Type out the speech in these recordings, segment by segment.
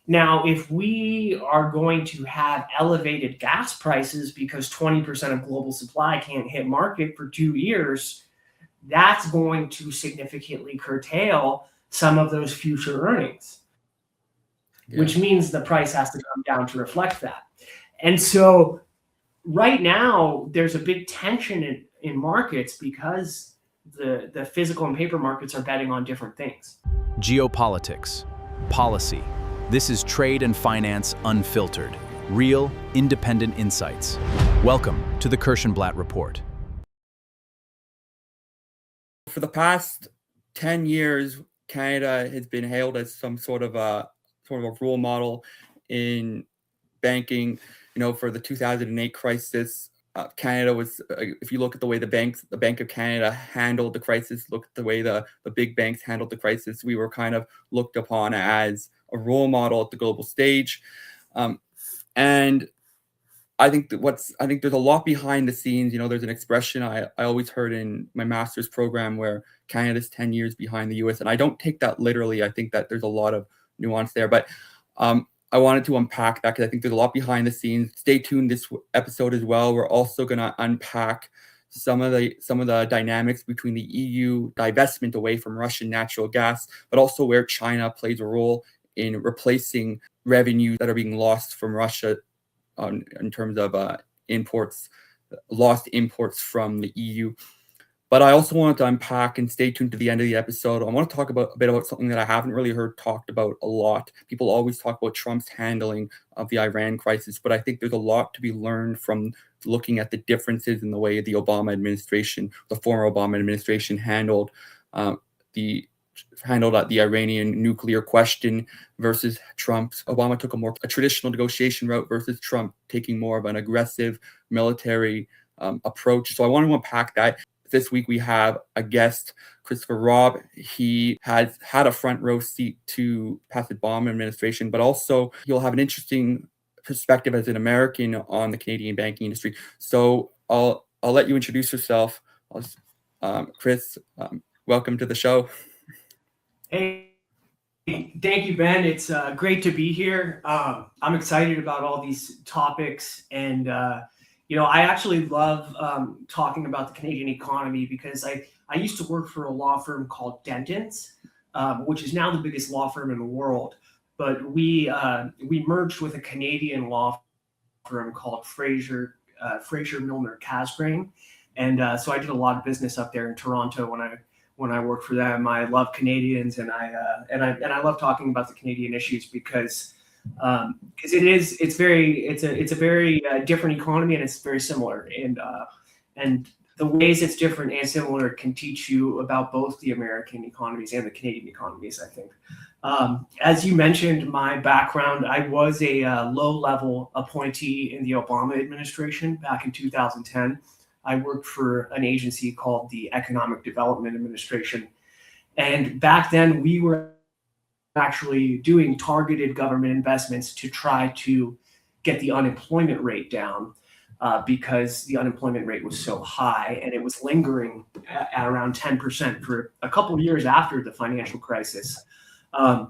Now, if we are going to have elevated gas prices because 20% of global supply can't hit market for 2 years, that's going to significantly curtail some of those future earnings, Yeah. which means the price has to come down to reflect that. And so right now, there's a big tension in markets because the physical and paper markets are betting on different things. Geopolitics, policy. This is Trade and Finance Unfiltered. Real, independent insights. Welcome to the Kirshenblatt Report. For the past 10 years, Canada has been hailed as some sort of a role model in banking. For the 2008 crisis, Canada was, if you look at the way the Bank of Canada handled the crisis, look at the way the big banks handled the crisis, we were kind of looked upon as a role model at the global stage. And I think there's a lot behind the scenes. There's an expression I always heard in my master's program where Canada's 10 years behind the US. And I don't take that literally. I think that there's a lot of nuance there. But I wanted to unpack that because I think there's a lot behind the scenes. Stay tuned this episode as well. We're also going to unpack some of the dynamics between the EU divestment away from Russian natural gas, but also where China plays a role in replacing revenues that are being lost from Russia in terms of lost imports from the EU. But I also wanted to unpack, and stay tuned to the end of the episode, I want to talk a bit about something that I haven't really heard talked about a lot. People always talk about Trump's handling of the Iran crisis, but I think there's a lot to be learned from looking at the differences in the way the former Obama administration handled the Iranian nuclear question versus Trump's. Obama took a traditional negotiation route versus Trump taking more of an aggressive military approach. So I want to unpack that. This week we have a guest, Christopher Robb. He has had a front row seat to past Obama administration, but also he'll have an interesting perspective as an American on the Canadian banking industry. So I'll let you introduce yourself. Chris, welcome to the show. Hey, thank you, Ben. It's great to be here. I'm excited about all these topics, and I actually love talking about the Canadian economy because I used to work for a law firm called Dentons, which is now the biggest law firm in the world. But we merged with a Canadian law firm called Fraser Milner Casgrain, and so I did a lot of business up there in Toronto when I worked for them. I love Canadians, and I love talking about the Canadian issues because it's a very different economy, and it's very similar, and the ways it's different and similar can teach you about both the American economies and the Canadian economies, I think. As you mentioned, my background, I was a low-level appointee in the Obama administration back in 2010. I worked for an agency called the Economic Development Administration. And back then, we were actually doing targeted government investments to try to get the unemployment rate down because the unemployment rate was so high, and it was lingering at around 10% for a couple of years after the financial crisis. I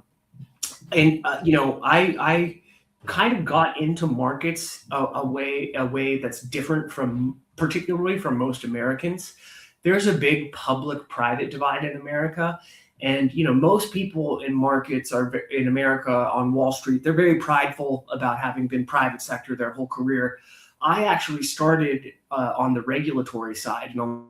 kind of got into markets a way that's different particularly from most Americans. There's a big public-private divide in America. And, most people in markets in America on Wall Street, they're very prideful about having been private sector their whole career. I actually started on the regulatory side and on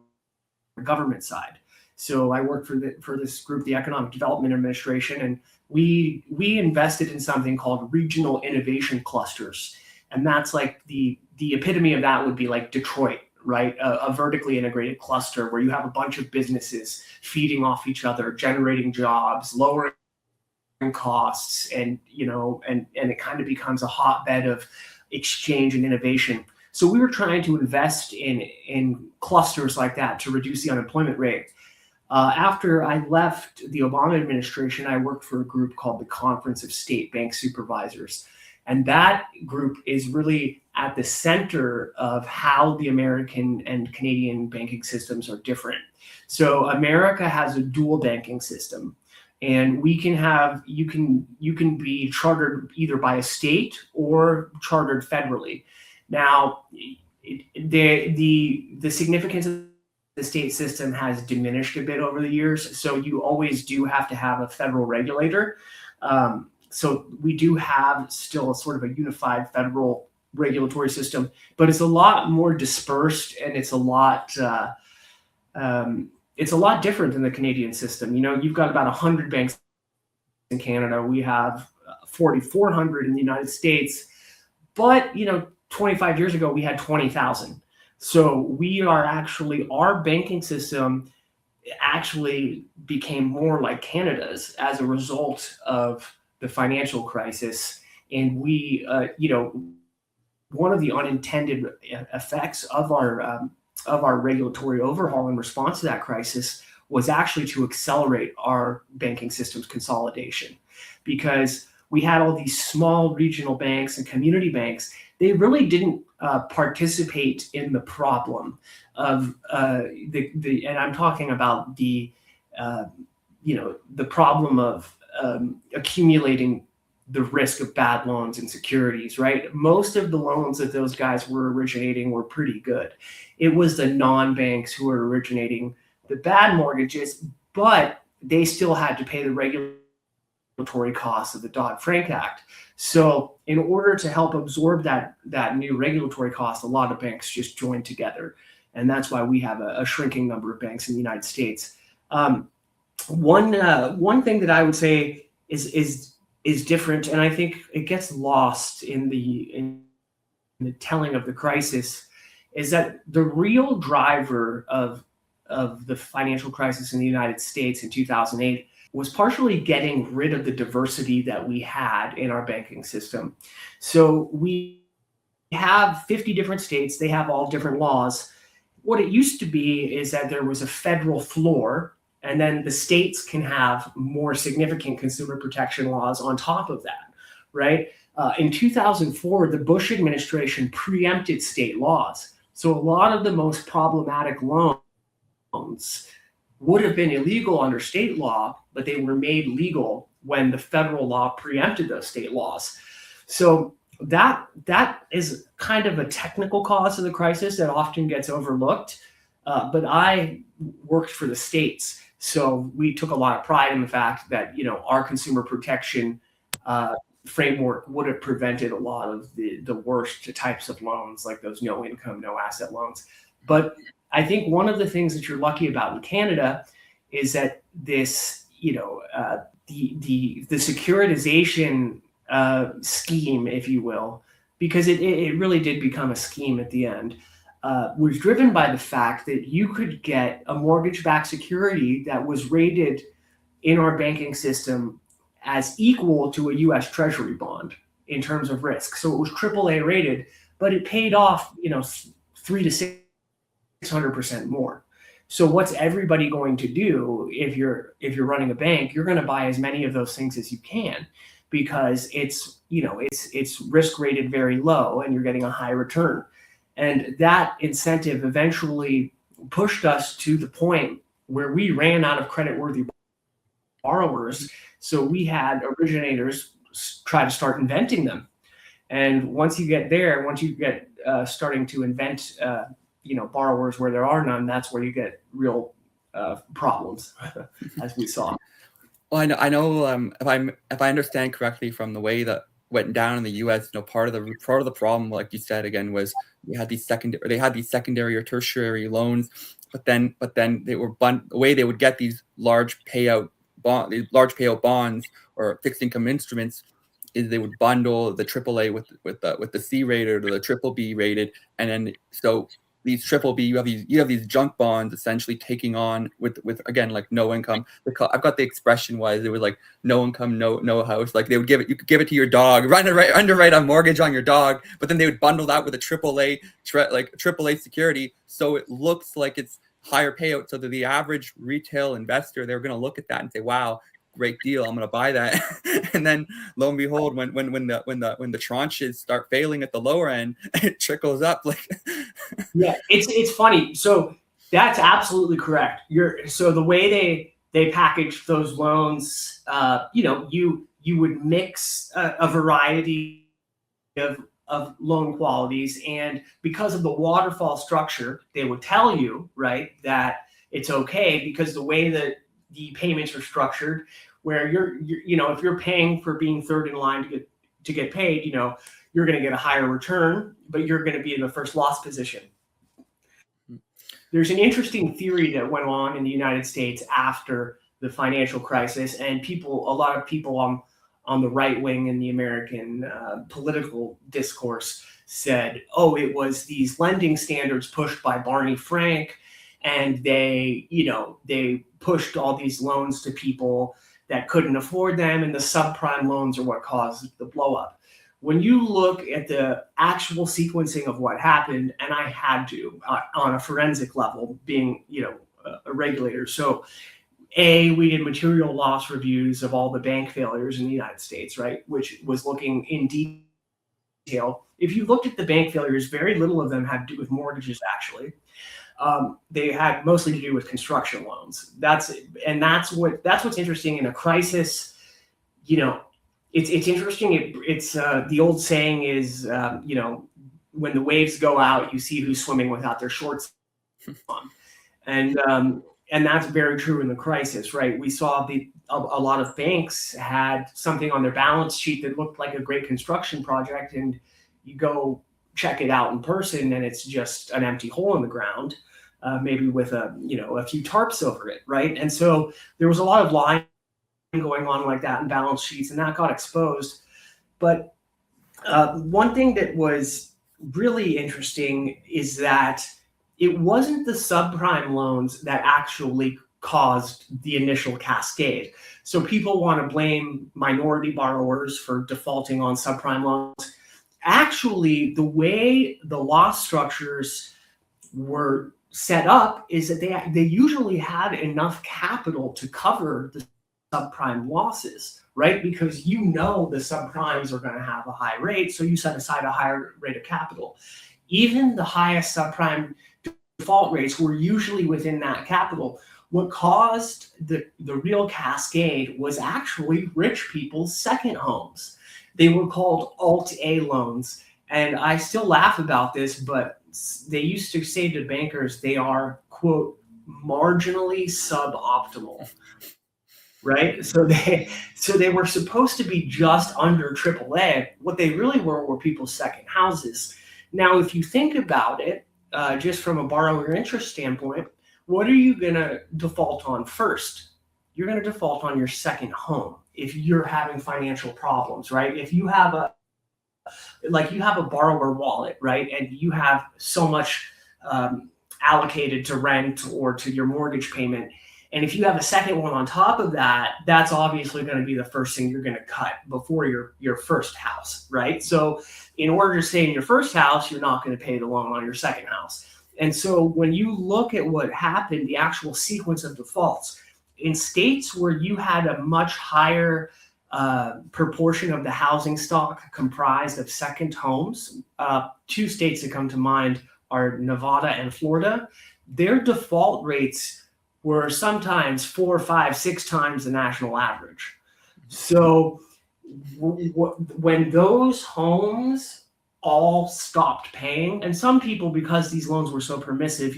the government side. So I worked for this group, the Economic Development Administration, and we invested in something called regional innovation clusters. And that's like the epitome of that would be like Detroit, right? A vertically integrated cluster where you have a bunch of businesses feeding off each other, generating jobs, lowering costs, and it kind of becomes a hotbed of exchange and innovation. So we were trying to invest in clusters like that to reduce the unemployment rate. After I left the Obama administration, I worked for a group called the Conference of State Bank Supervisors. And that group is really at the center of how the American and Canadian banking systems are different. So America has a dual banking system. and we can have you can be chartered either by a state or chartered federally. Now, the significance of the state system has diminished a bit over the years, so you always do have to have a federal regulator. So we do have still a sort of a unified federal regulatory system, but it's a lot more dispersed, and it's a lot different than the Canadian system. You've got about 100 banks in Canada. We have 4,400 in the United States, but 25 years ago we had 20,000. So our banking system actually became more like Canada's as a result of the financial crisis. And one of the unintended effects of our regulatory overhaul in response to that crisis was actually to accelerate our banking system's consolidation, because we had all these small regional banks and community banks. They really didn't participate in the problem of and I'm talking about the problem of accumulating the risk of bad loans and securities, right? Most of the loans that those guys were originating were pretty good. It was the non-banks who were originating the bad mortgages, but they still had to pay the regulatory costs of the Dodd-Frank Act. So in order to help absorb that new regulatory cost, a lot of banks just joined together. And that's why we have a shrinking number of banks in the United States. One thing that I would say is different, and I think it gets lost in the telling of the crisis, is that the real driver of the financial crisis in the United States in 2008 was partially getting rid of the diversity that we had in our banking system. So we have 50 different states. They have all different laws. What it used to be is that there was a federal floor, and then the states can have more significant consumer protection laws on top of that, right? In 2004, the Bush administration preempted state laws. So a lot of the most problematic loans would have been illegal under state law, but they were made legal when the federal law preempted those state laws. So that is kind of a technical cause of the crisis that often gets overlooked. But I worked for the states, so we took a lot of pride in the fact that our consumer protection framework would have prevented a lot of the worst types of loans, like those no income, no asset loans. But I think one of the things that you're lucky about in Canada is that this, the securitization scheme, if you will, because it really did become a scheme at the end, was driven by the fact that you could get a mortgage-backed security that was rated in our banking system as equal to a U.S. Treasury bond in terms of risk. So it was AAA rated, but it paid off, 300 to 600% more. So what's everybody going to do if you're running a bank? You're going to buy as many of those things as you can, because it's risk rated very low and you're getting a high return. And that incentive eventually pushed us to the point where we ran out of creditworthy borrowers. So we had originators try to start inventing them. And once you get starting to invent, borrowers where there are none, that's where you get real problems, as we saw. Well, I know. If I understand correctly from the way that went down in the U.S., part of the problem, like you said again, was they had these secondary or tertiary loans, but then they were the way they would get these large payout bonds or fixed income instruments is they would bundle the AAA with the C rated or the triple B rated, and then so these triple B, you have these junk bonds essentially taking on with again, like no income. I've got the expression was it was like no income, no house. Like they would you could give it to your dog, underwrite a mortgage on your dog, but then they would bundle that with a AAA security, so it looks like it's higher payout. So that the average retail investor, they're going to look at that and say, "Wow, great deal, I'm going to buy that." And then lo and behold, when the tranches start failing at the lower end, it trickles up like. Yeah, it's funny. So that's absolutely correct. So the way they packaged those loans. You would mix a variety of loan qualities, and because of the waterfall structure, they would tell you, right, that it's okay because the way that the payments are structured, where you're if you're paying for being third in line to get paid, you're going to get a higher return, but you're going to be in the first loss position. There's an interesting theory that went on in the United States after the financial crisis, and a lot of people on the right wing in the American political discourse said, oh, it was these lending standards pushed by Barney Frank, and they pushed all these loans to people that couldn't afford them, and the subprime loans are what caused the blow up. When you look at the actual sequencing of what happened, and I had to on a forensic level, being a regulator, so we did material loss reviews of all the bank failures in the United States, right, which was looking in detail. If you looked at the bank failures, very little of them had to do with mortgages, actually. They had mostly to do with construction loans. That's what's interesting in a crisis. It's interesting. It's the old saying is, when the waves go out, you see who's swimming without their shorts on, and that's very true in the crisis, right? We saw a lot of banks had something on their balance sheet that looked like a great construction project, and you go check it out in person, and it's just an empty hole in the ground, maybe with a few tarps over it, right? And so there was a lot of lying going on like that in balance sheets, and that got exposed. But one thing that was really interesting is that it wasn't the subprime loans that actually caused the initial cascade. So people want to blame minority borrowers for defaulting on subprime loans. Actually, the way the loss structures were set up is that they usually had enough capital to cover the subprime losses, right? Because the subprimes are going to have a high rate, so you set aside a higher rate of capital. Even the highest subprime default rates were usually within that capital. What caused the real cascade was actually rich people's second homes. They were called Alt-A loans. And I still laugh about this, but they used to say to bankers, they are, quote, marginally suboptimal, right? So they were supposed to be just under AAA. What they really were people's second houses. Now, if you think about it, just from a borrower interest standpoint, what are you going to default on first? You're going to default on your second home if you're having financial problems, right? If you have a borrower wallet, right, and you have so much allocated to rent or to your mortgage payment, and if you have a second one on top of that, that's obviously going to be the first thing you're going to cut before your first house, right? So in order to stay in your first house, you're not going to pay the loan on your second house. And so when you look at what happened, the actual sequence of defaults, in states where you had a much higher proportion of the housing stock comprised of second homes, two states that come to mind are Nevada and Florida, their default rates were sometimes 4, 5, 6 times the national average. So when those homes all stopped paying, and some people, because these loans were so permissive,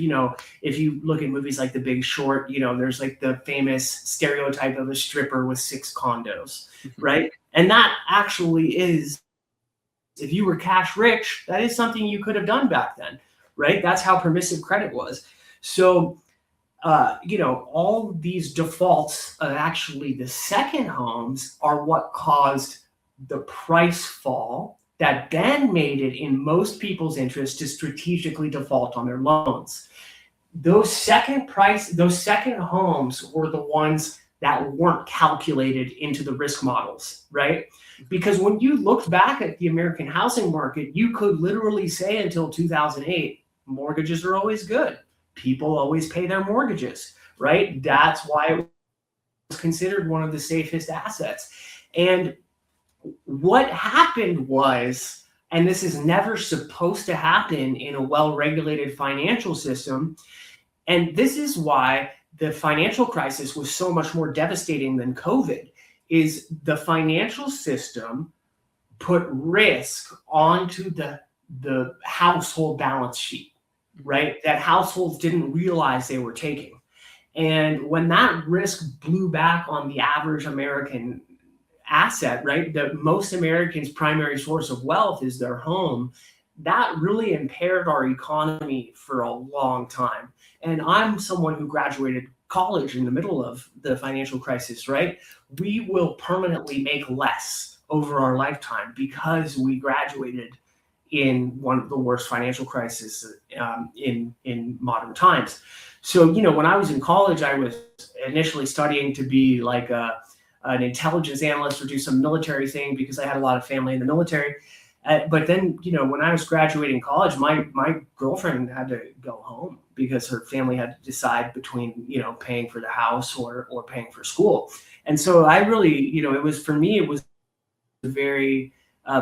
if you look at movies like The Big Short, there's like the famous stereotype of a stripper with 6 condos, right? And that actually is, if you were cash rich, that is something you could have done back then, right? That's how permissive credit was. So all these defaults of actually the second homes are what caused the price fall that then made it in most people's interest to strategically default on their loans. Those second homes were the ones that weren't calculated into the risk models, right? Because when you looked back at the American housing market, you could literally say until 2008, mortgages are always good. People always pay their mortgages, right? That's why it was considered one of the safest assets. And what happened was, and this is never supposed to happen in a well-regulated financial system, and this is why the financial crisis was so much more devastating than COVID is the financial system put risk onto the household balance sheet, right? That households didn't realize they were taking. And when that risk blew back on the average American asset, right? Most Americans' primary source of wealth is their home. That really impaired our economy for a long time. And I'm someone who graduated college in the middle of the financial crisis, right? We will permanently make less over our lifetime because we graduated in one of the worst financial crises in modern times. So, when I was in college, I was initially studying to be like an intelligence analyst or do some military thing because I had a lot of family in the military. But then, when I was graduating college, my girlfriend had to go home because her family had to decide between, paying for the house or paying for school. And so I really, it was, for me, it was a very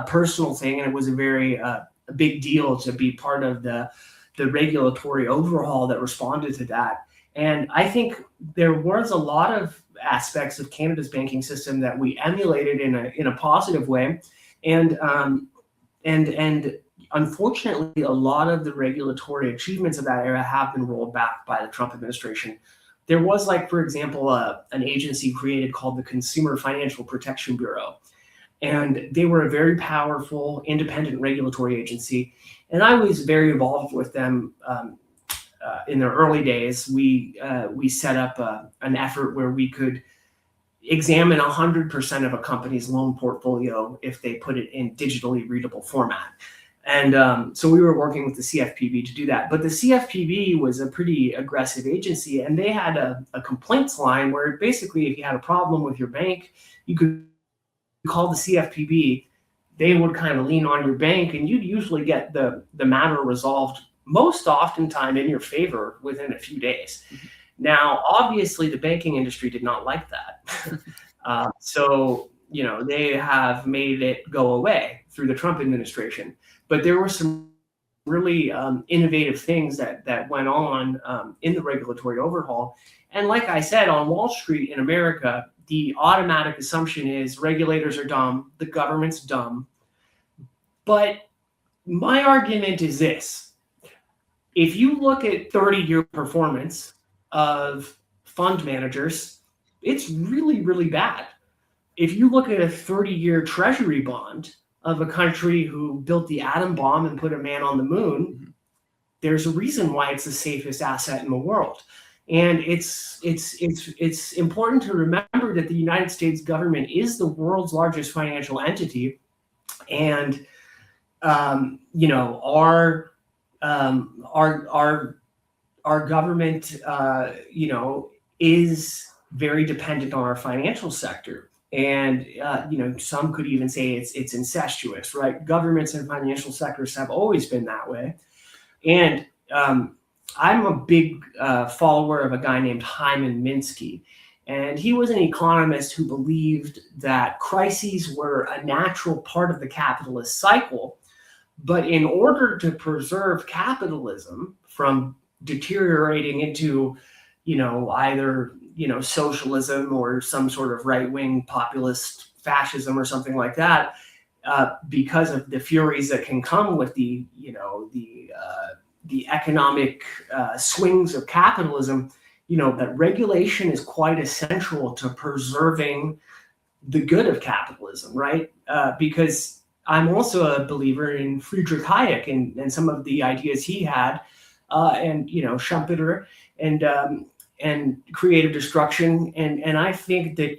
personal thing. And it was a very a big deal to be part of the regulatory overhaul that responded to that. And I think there was a lot of aspects of Canada's banking system that we emulated in a positive way. And unfortunately, a lot of the regulatory achievements of that era have been rolled back by the Trump administration. There was, like, for example, an agency created called the Consumer Financial Protection Bureau. And they were a very powerful, independent regulatory agency. And I was very involved with them in their early days. We set up an effort where we could examine 100% of a company's loan portfolio if they put it in digitally readable format. And so we were working with the CFPB to do that. But the CFPB was a pretty aggressive agency, and they had a complaints line where basically if you had a problem with your bank, you could call the CFPB. They would kind of lean on your bank, and you'd usually get the matter resolved most oftentimes in your favor within a few days. Mm-hmm. Now, obviously, the banking industry did not like that. So, they have made it go away through the Trump administration. But there were some really innovative things that went on in the regulatory overhaul. And like I said, on Wall Street in America, the automatic assumption is regulators are dumb, the government's dumb. But my argument is this. If you look at 30-year performance of fund managers, it's really, really bad. If you look at a 30-year treasury bond of a country who built the atom bomb and put a man on the moon, there's a reason why it's the safest asset in the world. And it's important to remember that the United States government is the world's largest financial entity, and our government is very dependent on our financial sector. And some could even say it's incestuous, right? Governments and financial sectors have always been that way. And I'm a big follower of a guy named Hyman Minsky. And he was an economist who believed that crises were a natural part of the capitalist cycle. But in order to preserve capitalism from deteriorating into, either, socialism or some sort of right-wing populist fascism or something like that, because of the furies that can come with the economic swings of capitalism, that regulation is quite essential to preserving the good of capitalism, right? Because I'm also a believer in Friedrich Hayek and some of the ideas he had, and Schumpeter and creative destruction, and I think that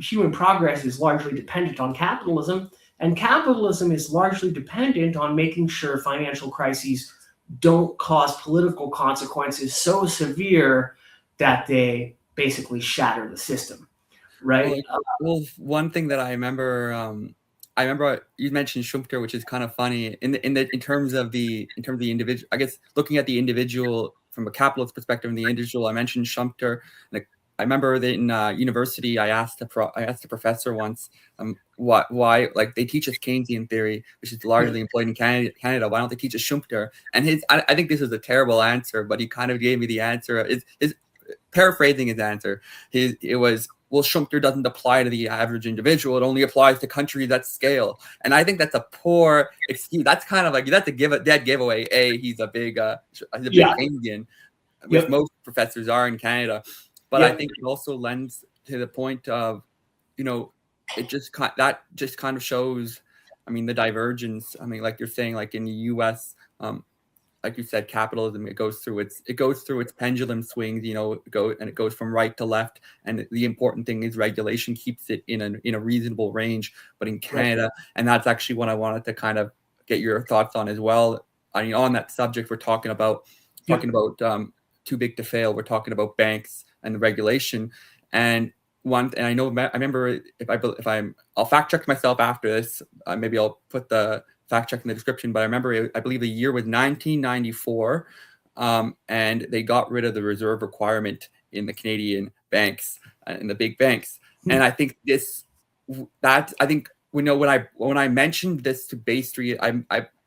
human progress is largely dependent on capitalism, and capitalism is largely dependent on making sure financial crises don't cause political consequences so severe that they basically shatter the system, right? Well, one thing that I remember you mentioned Schumpeter, which is kind of funny in terms of the individual. I guess looking at the individual from a capitalist perspective, and the individual, I mentioned Schumpeter. Like, I remember that in university, I asked the professor once, why like they teach us Keynesian theory, which is largely employed in Canada. Why don't they teach us Schumpeter? And I think this is a terrible answer, but he kind of gave me the answer. paraphrasing his answer. It was, well, Schumpeter doesn't apply to the average individual. It only applies to countries at scale. And I think that's a poor excuse. That's kind of like, that's a dead giveaway. He's a big Keynesian, which most professors are in Canada. But I think it also lends to the point of, it just kind of shows, the divergence. Like you're saying, like in the U.S., like you said, capitalism, it goes through its pendulum swings, it goes from right to left. And the important thing is regulation keeps it in a reasonable range. But in Canada, and that's actually what I wanted to kind of get your thoughts on as well. On that subject, we're talking about too big to fail. We're talking about banks and the regulation. And I remember I'll fact check myself after this. Maybe I'll put the fact check in the description, but I believe the year was 1994, and they got rid of the reserve requirement in the Canadian banks, in the big banks. And I think when I mentioned this to Bay Street,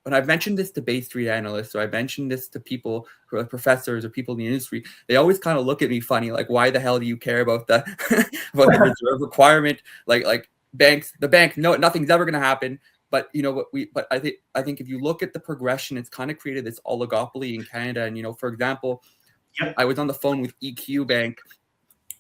when I've mentioned this to Bay Street analysts, or I mentioned this to people who are professors or people in the industry, they always kind of look at me funny, like, why the hell do you care about the about the reserve requirement? Like banks, the bank, no, nothing's ever going to happen. But I think if you look at the progression, it's kind of created this oligopoly in Canada. And for example, I was on the phone with EQ Bank,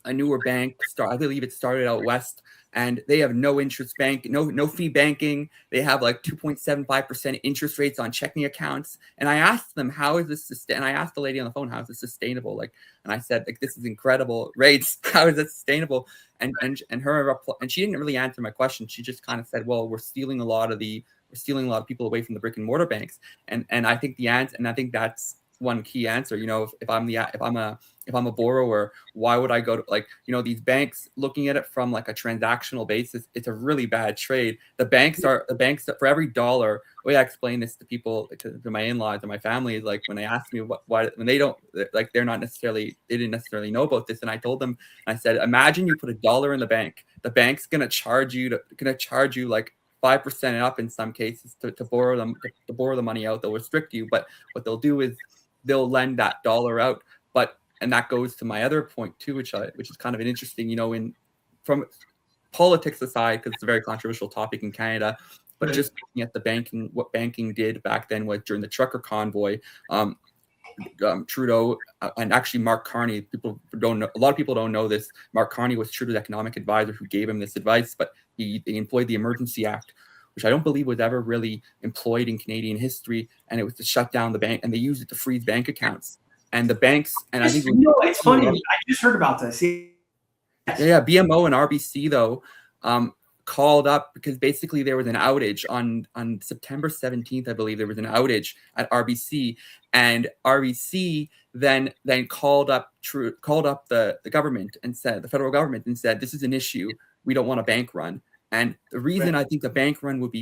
a newer bank. I believe it started out west, and they have no interest bank, no fee banking. They have like 2.75% interest rates on checking accounts. And I asked them, how is this and I asked the lady on the phone, how is this sustainable? And I said, this is incredible rates. How is that sustainable? And she didn't really answer my question. She just kind of said, well, we're stealing a lot of people away from the brick and mortar banks. And I think I think that's one key answer. If I'm a borrower, why would I go to these banks? Looking at it from like a transactional basis, it's a really bad trade. The banks for every dollar. The way I explain this to people, to my in-laws and my family, is like when they ask me why when they didn't necessarily know about this, and I told them, I said, imagine you put $1 in the bank. The bank's gonna charge you like 5% up in some cases to borrow the money out. They'll restrict you, but what they'll do is they'll lend that dollar out. And that goes to my other point too, which is kind of an interesting, from politics aside, because it's a very controversial topic in Canada, but just looking at what banking did back then was during the trucker convoy, Trudeau and actually Mark Carney, a lot of people don't know this. Mark Carney was Trudeau's economic advisor who gave him this advice, but they employed the Emergency Act, which I don't believe was ever really employed in Canadian history, and it was to shut down the bank, and they used it to freeze bank accounts. And the banks, and I think it's funny. I just heard about this. Yeah, BMO and RBC though called up because basically there was an outage on September 17th, I believe there was an outage at RBC, and RBC then called up the government and said, the federal government, and said, this is an issue. We don't want a bank run. And the reason I think the bank run would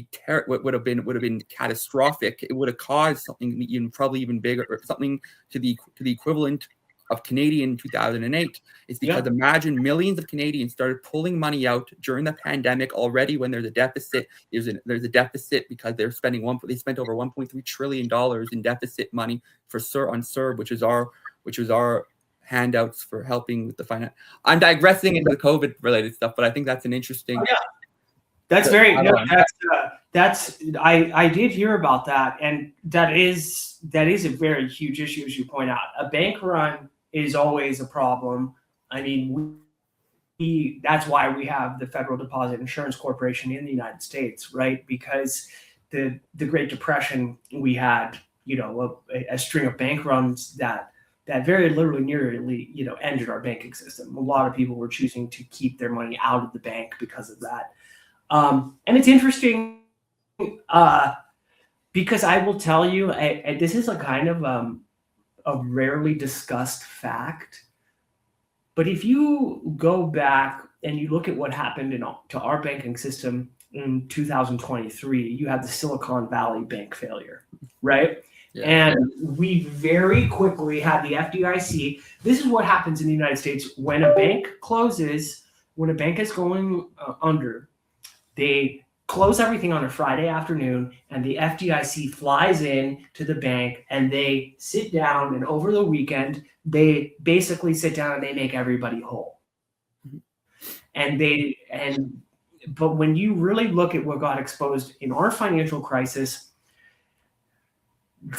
have been catastrophic. It would have caused something probably even bigger, or something to the equivalent of Canadian 2008. Is because imagine millions of Canadians started pulling money out during the pandemic already when there's a deficit. There's a deficit because they spent over $1.3 trillion in deficit money on CERB, which is our handouts for helping with the finance. I'm digressing into the COVID related stuff, but I think that's an interesting. That's very good. I did hear about that, and that is a very huge issue, as you point out. A bank run is always a problem. That's why we have the Federal Deposit Insurance Corporation in the United States, right? Because the Great Depression, we had a string of bank runs that very literally nearly ended our banking system. A lot of people were choosing to keep their money out of the bank because of that. And it's interesting because I will tell you, this is a kind of a rarely discussed fact. But if you go back and you look at what happened to our banking system in 2023, you had the Silicon Valley bank failure, right? Yeah. And we very quickly had the FDIC. This is what happens in the United States when a bank closes, when a bank is going under. They close everything on a Friday afternoon, and the FDIC flies in to the bank, and they sit down, and over the weekend, they basically sit down and they make everybody whole. But when you really look at what got exposed in our financial crisis,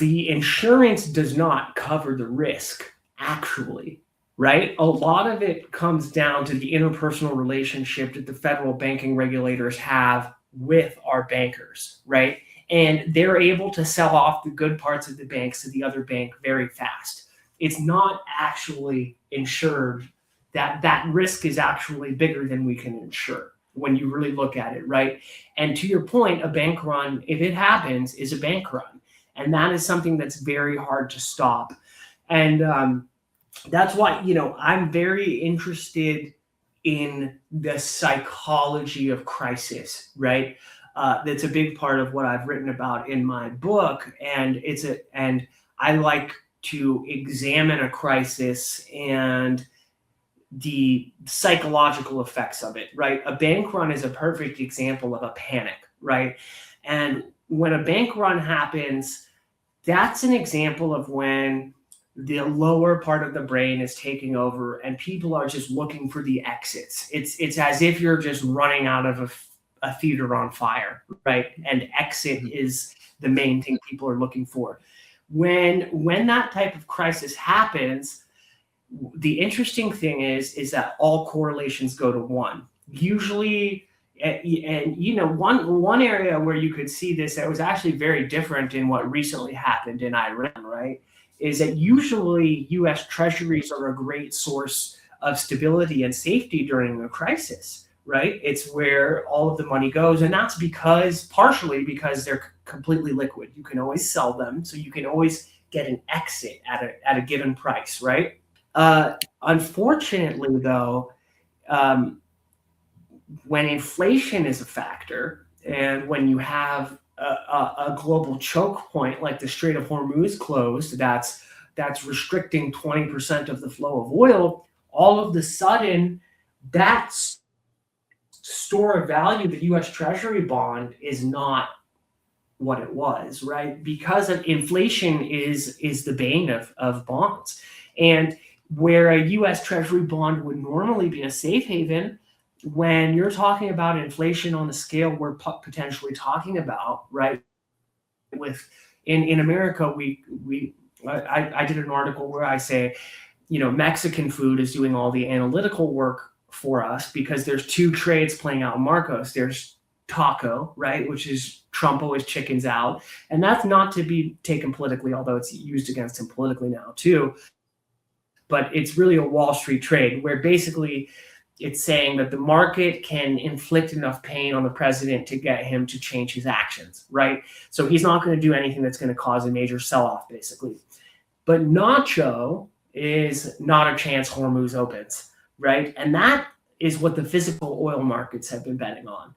the insurance does not cover the risk, actually, right? A lot of it comes down to the interpersonal relationship that the federal banking regulators have with our bankers, right? And they're able to sell off the good parts of the banks to the other bank very fast. It's not actually insured. That risk is actually bigger than we can insure when you really look at it, right? And to your point, a bank run, if it happens, is a bank run. And that is something that's very hard to stop. And that's why, I'm very interested in the psychology of crisis, right? That's a big part of what I've written about in my book. And I like to examine a crisis and the psychological effects of it, right? A bank run is a perfect example of a panic, right? And when a bank run happens, that's an example of when the lower part of the brain is taking over and people are just looking for the exits. It's as if you're just running out of a theater on fire, right? And exit is the main thing people are looking for. When that type of crisis happens, the interesting thing is that all correlations go to 1. Usually, and one area where you could see this that was actually very different in what recently happened in Iran, right, is that usually U.S. treasuries are a great source of stability and safety during a crisis, right? It's where all of the money goes, and that's partially because they're completely liquid. You can always sell them, so you can always get an exit at a given price, right? Unfortunately, though, when inflation is a factor, and when you have a global choke point like the Strait of Hormuz closed, that's restricting 20% of the flow of oil, all of the sudden, that store of value, the U.S. Treasury bond, is not what it was, right? Because of inflation is the bane of bonds. And where a U.S. Treasury bond would normally be a safe haven, when you're talking about inflation on the scale we're potentially talking about, right? In America, I did an article where I say, Mexican food is doing all the analytical work for us because there's 2 trades playing out in Marcos. There's taco, right, which is Trump always chickens out, and that's not to be taken politically, although it's used against him politically now too. But it's really a Wall Street trade where basically it's saying that the market can inflict enough pain on the president to get him to change his actions, right? So he's not going to do anything that's going to cause a major sell-off, basically. But nacho is not a chance Hormuz opens, right? And that is what the physical oil markets have been betting on.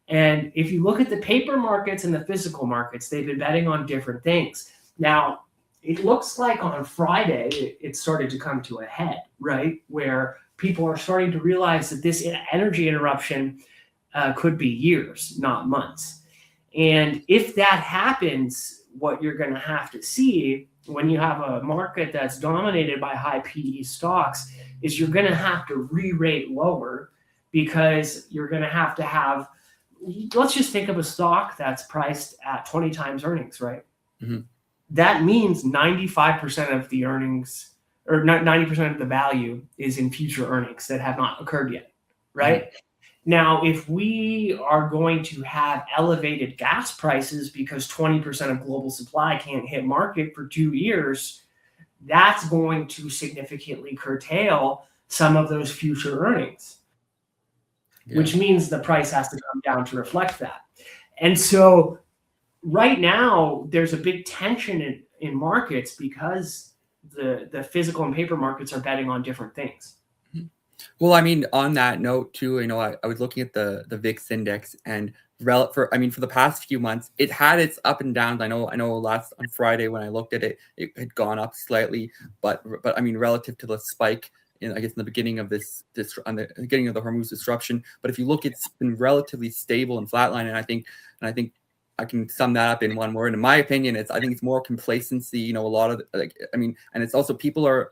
And if you look at the paper markets and the physical markets, they've been betting on different things. Now, it looks like on Friday, it started to come to a head, right? Where people are starting to realize that this energy interruption could be years, not months. And if that happens, what you're going to have to see when you have a market that's dominated by high PE stocks is you're going to have to re-rate lower, because you're going to have, let's just think of a stock that's priced at 20 times earnings, right? Mm-hmm. That means 95% of the earnings, or 90% of the value, is in future earnings that have not occurred yet, right? Mm-hmm. Now, if we are going to have elevated gas prices because 20% of global supply can't hit market for 2 years, that's going to significantly curtail some of those future earnings, which means the price has to come down to reflect that. And so right now, there's a big tension in markets because the physical and paper markets are betting on different things. Well, I mean, on that note too, I was looking at the VIX index, and for the past few months, it had its up and downs. I know last on Friday when I looked at it, it had gone up slightly, but I mean, relative to the spike I guess in the beginning of on the beginning of the Hormuz disruption. But if you look, it's been relatively stable and flatline, and I think I can sum that up in one word. In my opinion, I think it's more complacency. A lot of and it's also people are.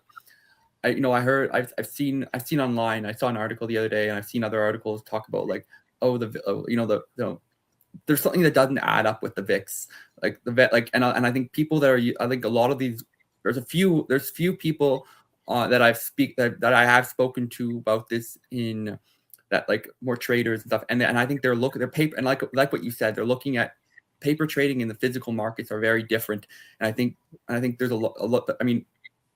I've seen online. I saw an article the other day, and I've seen other articles talk about there's something that doesn't add up with the VIX, and I think people I think a lot of these, there's few people that I have spoken to about this in that, more traders and stuff, and I think they're paper, and like what you said, they're looking at paper trading and the physical markets are very different, and I think there's a lot.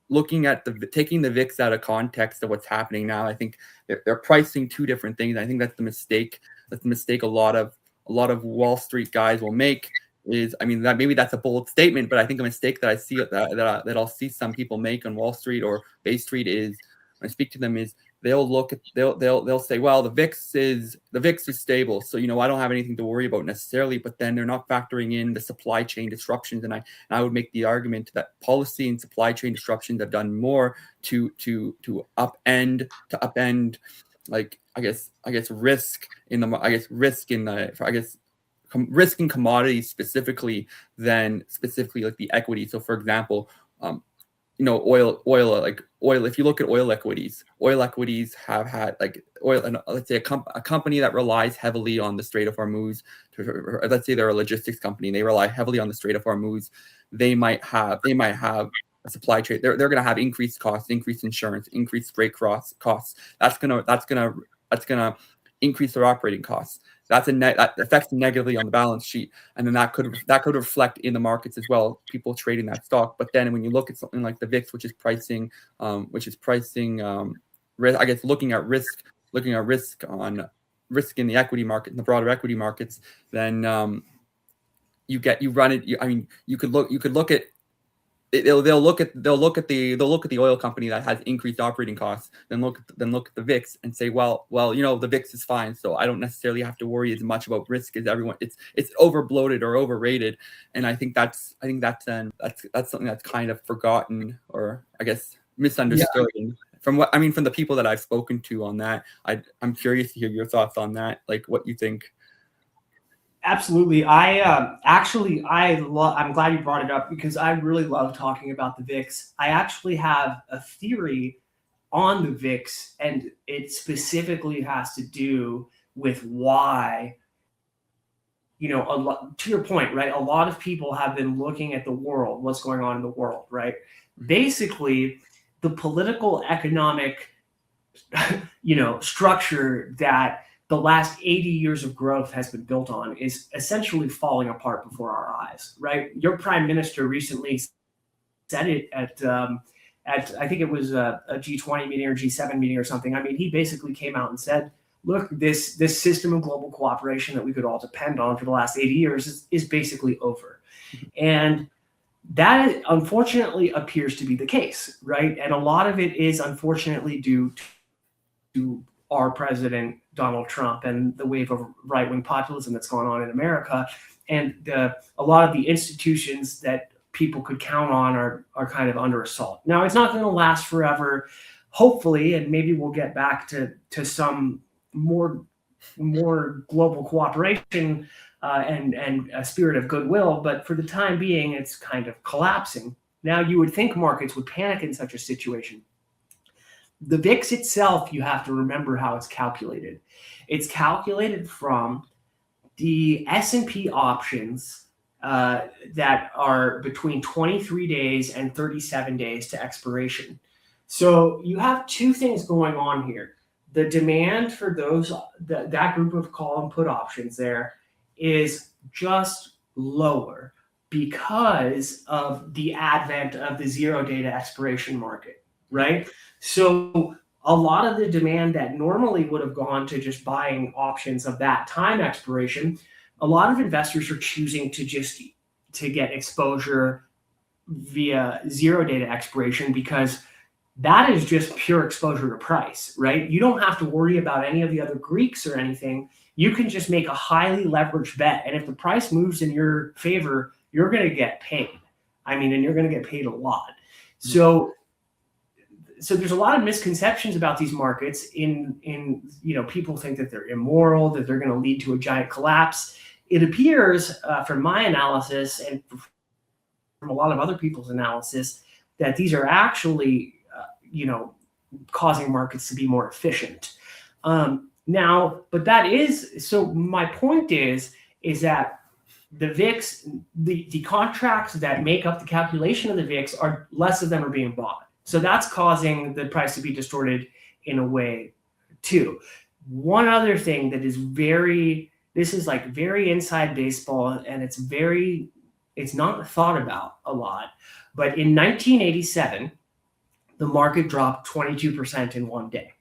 Looking at taking the VIX out of context of what's happening now, I think they're pricing two different things. I think that's the mistake. That's the mistake a lot of Wall Street guys will make. That maybe that's a bold statement, but I think a mistake that I see that I'll see some people make on Wall Street or Bay Street is, when I speak to them, is they'll say, well, the VIX is stable, so I don't have anything to worry about necessarily, but then they're not factoring in the supply chain disruptions, and I would make the argument that policy and supply chain disruptions have done more to upend risk in commodities specifically like the equity. So for example, oil. If you look at oil equities have had let's say a company that relies heavily on the Strait of Hormuz. Let's say they're a logistics company and they rely heavily on the Strait of Hormuz. They might have a supply chain. They're going to have increased costs, increased insurance, increased freight costs. That's gonna increase their operating costs. That affects negatively on the balance sheet, and then that could reflect in the markets as well, people trading that stock. But then when you look at something like the VIX, which is pricing risk, I guess looking at risk on risk in the equity market, in the broader equity markets, then you could look at. They'll look at the oil company that has increased operating costs, then look at the VIX and say, well, the VIX is fine, so I don't necessarily have to worry as much about risk as everyone. It's over bloated or overrated, and I think that's something that's kind of forgotten, or I guess misunderstood. Yeah. From the people that I've spoken to on that, I'm curious to hear your thoughts on that, like what you think. Absolutely. I'm glad you brought it up, because I really love talking about the VIX. I actually have a theory on the VIX, and it specifically has to do with why, to your point, right? A lot of people have been looking at the world, what's going on in the world, right? Basically, the political economic, structure that the last 80 years of growth has been built on is essentially falling apart before our eyes, right? Your prime minister recently said it at I think it was a G20 meeting or G7 meeting or something. He basically came out and said, look, this system of global cooperation that we could all depend on for the last 80 years is basically over. And that unfortunately appears to be the case, right? And a lot of it is unfortunately due to our president, Donald Trump, and the wave of right-wing populism that's going on in America. And a lot of the institutions that people could count on are kind of under assault. Now, it's not going to last forever, hopefully, and maybe we'll get back to some more global cooperation and a spirit of goodwill. But for the time being, it's kind of collapsing. Now, you would think markets would panic in such a situation. The VIX itself, you have to remember how it's calculated. It's calculated from the S&P options that are between 23 days and 37 days to expiration. So you have two things going on here. The demand for that group of call and put options there is just lower because of the advent of the zero day to expiration market, right? So a lot of the demand that normally would have gone to just buying options of that time expiration, a lot of investors are choosing to get exposure via zero day to expiration, because that is just pure exposure to price, right? You don't have to worry about any of the other Greeks or anything. You can just make a highly leveraged bet. And if the price moves in your favor, you're going to get paid. And you're going to get paid a lot. So so there's a lot of misconceptions about these markets. People think that they're immoral, that they're going to lead to a giant collapse. It appears from my analysis and from a lot of other people's analysis that these are actually, causing markets to be more efficient. But that is, so my point is that the VIX, the contracts that make up the calculation of the VIX, are less of them are being bought. So that's causing the price to be distorted in a way too. One other thing that is very inside baseball, and it's not thought about a lot, but in 1987, the market dropped 22% in one day,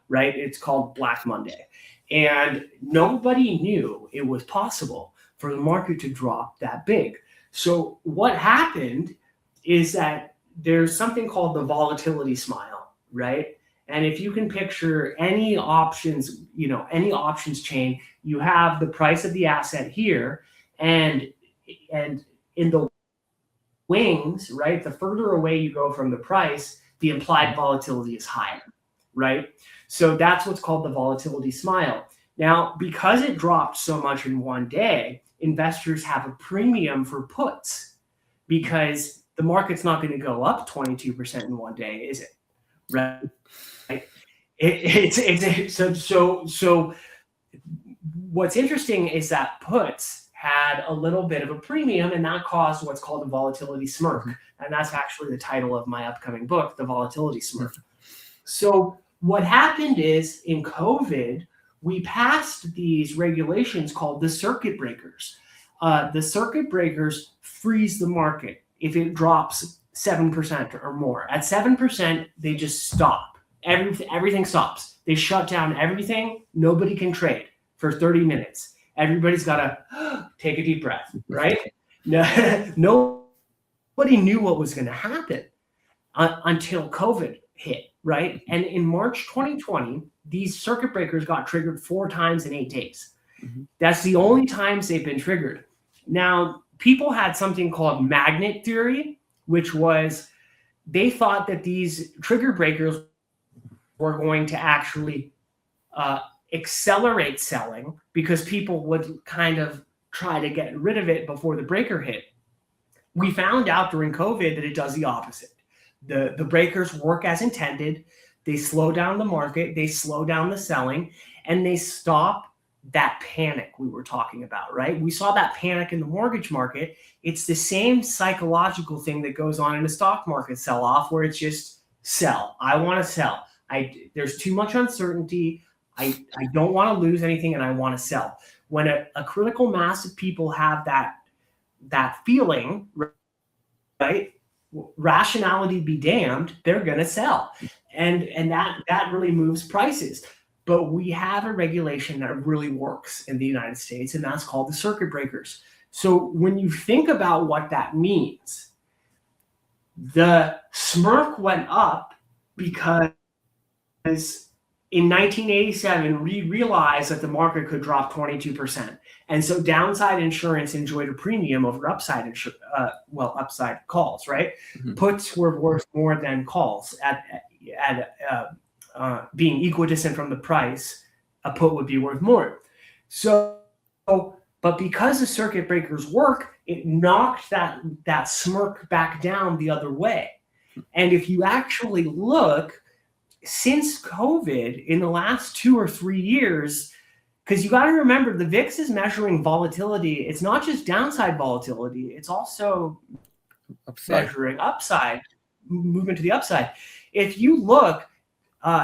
right? It's called Black Monday. And nobody knew it was possible for the market to drop that big. So what happened is that there's something called the volatility smile, right? And if you can picture any options chain, you have the price of the asset here, and in the wings, right? The further away you go from the price, the implied volatility is higher, right? So that's what's called the volatility smile. Now, because it dropped so much in one day, investors have a premium for puts because the market's not going to go up 22% in one day, is it? Right? So what's interesting is that puts had a little bit of a premium, and that caused what's called the volatility smirk. And that's actually the title of my upcoming book, The Volatility Smirk. So what happened is in COVID, we passed these regulations called the circuit breakers. The circuit breakers freeze the market if it drops 7% or more. At 7%, they just stop. Everything stops. They shut down everything. Nobody can trade for 30 minutes. Everybody's got to take a deep breath, right? Nobody knew what was going to happen until COVID hit, right? And in March 2020, these circuit breakers got triggered 4 times in 8 days. Mm-hmm. That's the only times they've been triggered. Now, people had something called magnet theory, which was they thought that these trigger breakers were going to actually accelerate selling because people would kind of try to get rid of it before the breaker hit. We found out during COVID that it does the opposite. The breakers work as intended. They slow down the market, they slow down the selling, and they stop that panic we were talking about, right? We saw that panic in the mortgage market. It's the same psychological thing that goes on in a stock market sell-off where it's just sell. I want to sell. There's too much uncertainty. I don't want to lose anything, and I want to sell. When a critical mass of people have that feeling, right? Rationality be damned, they're going to sell. And that really moves prices. But we have a regulation that really works in the United States, and that's called the circuit breakers. So when you think about what that means, the smirk went up because in 1987, we realized that the market could drop 22%. And so downside insurance enjoyed a premium over upside calls, right? Mm-hmm. Puts were worth more than calls at being equidistant from the price. A put would be worth more. But because the circuit breakers work, it knocked that smirk back down the other way. And if you actually look, since COVID, in the last 2 or 3 years, because you got to remember the VIX is measuring volatility. It's not just downside volatility. It's also measuring upside, movement to the upside. If you look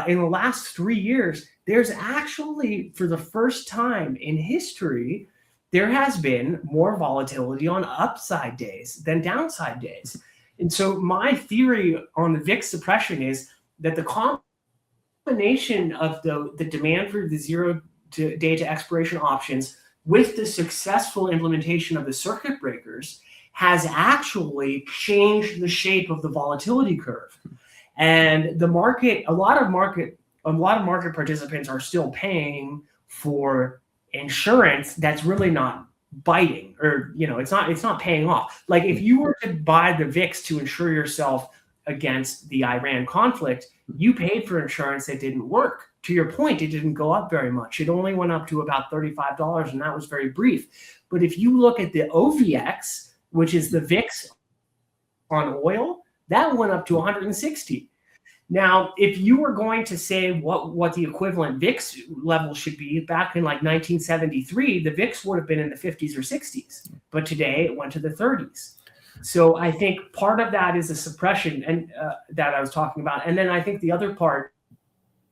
in the last 3 years, there's actually, for the first time in history, there has been more volatility on upside days than downside days. And so my theory on the VIX suppression is that the combination of the demand for the day to expiration options with the successful implementation of the circuit breakers has actually changed the shape of the volatility curve. And the market, a lot of market participants are still paying for insurance that's really not biting, or it's not paying off. Like if you were to buy the VIX to insure yourself against the Iran conflict, you paid for insurance that didn't work. To your point, it didn't go up very much. It only went up to about $35, and that was very brief. But if you look at the OVX, which is the VIX on oil, that went up to 160. Now, if you were going to say what the equivalent VIX level should be back in like 1973, the VIX would have been in the 50s or 60s. But today it went to the 30s. So I think part of that is the suppression and that I was talking about. And then I think the other part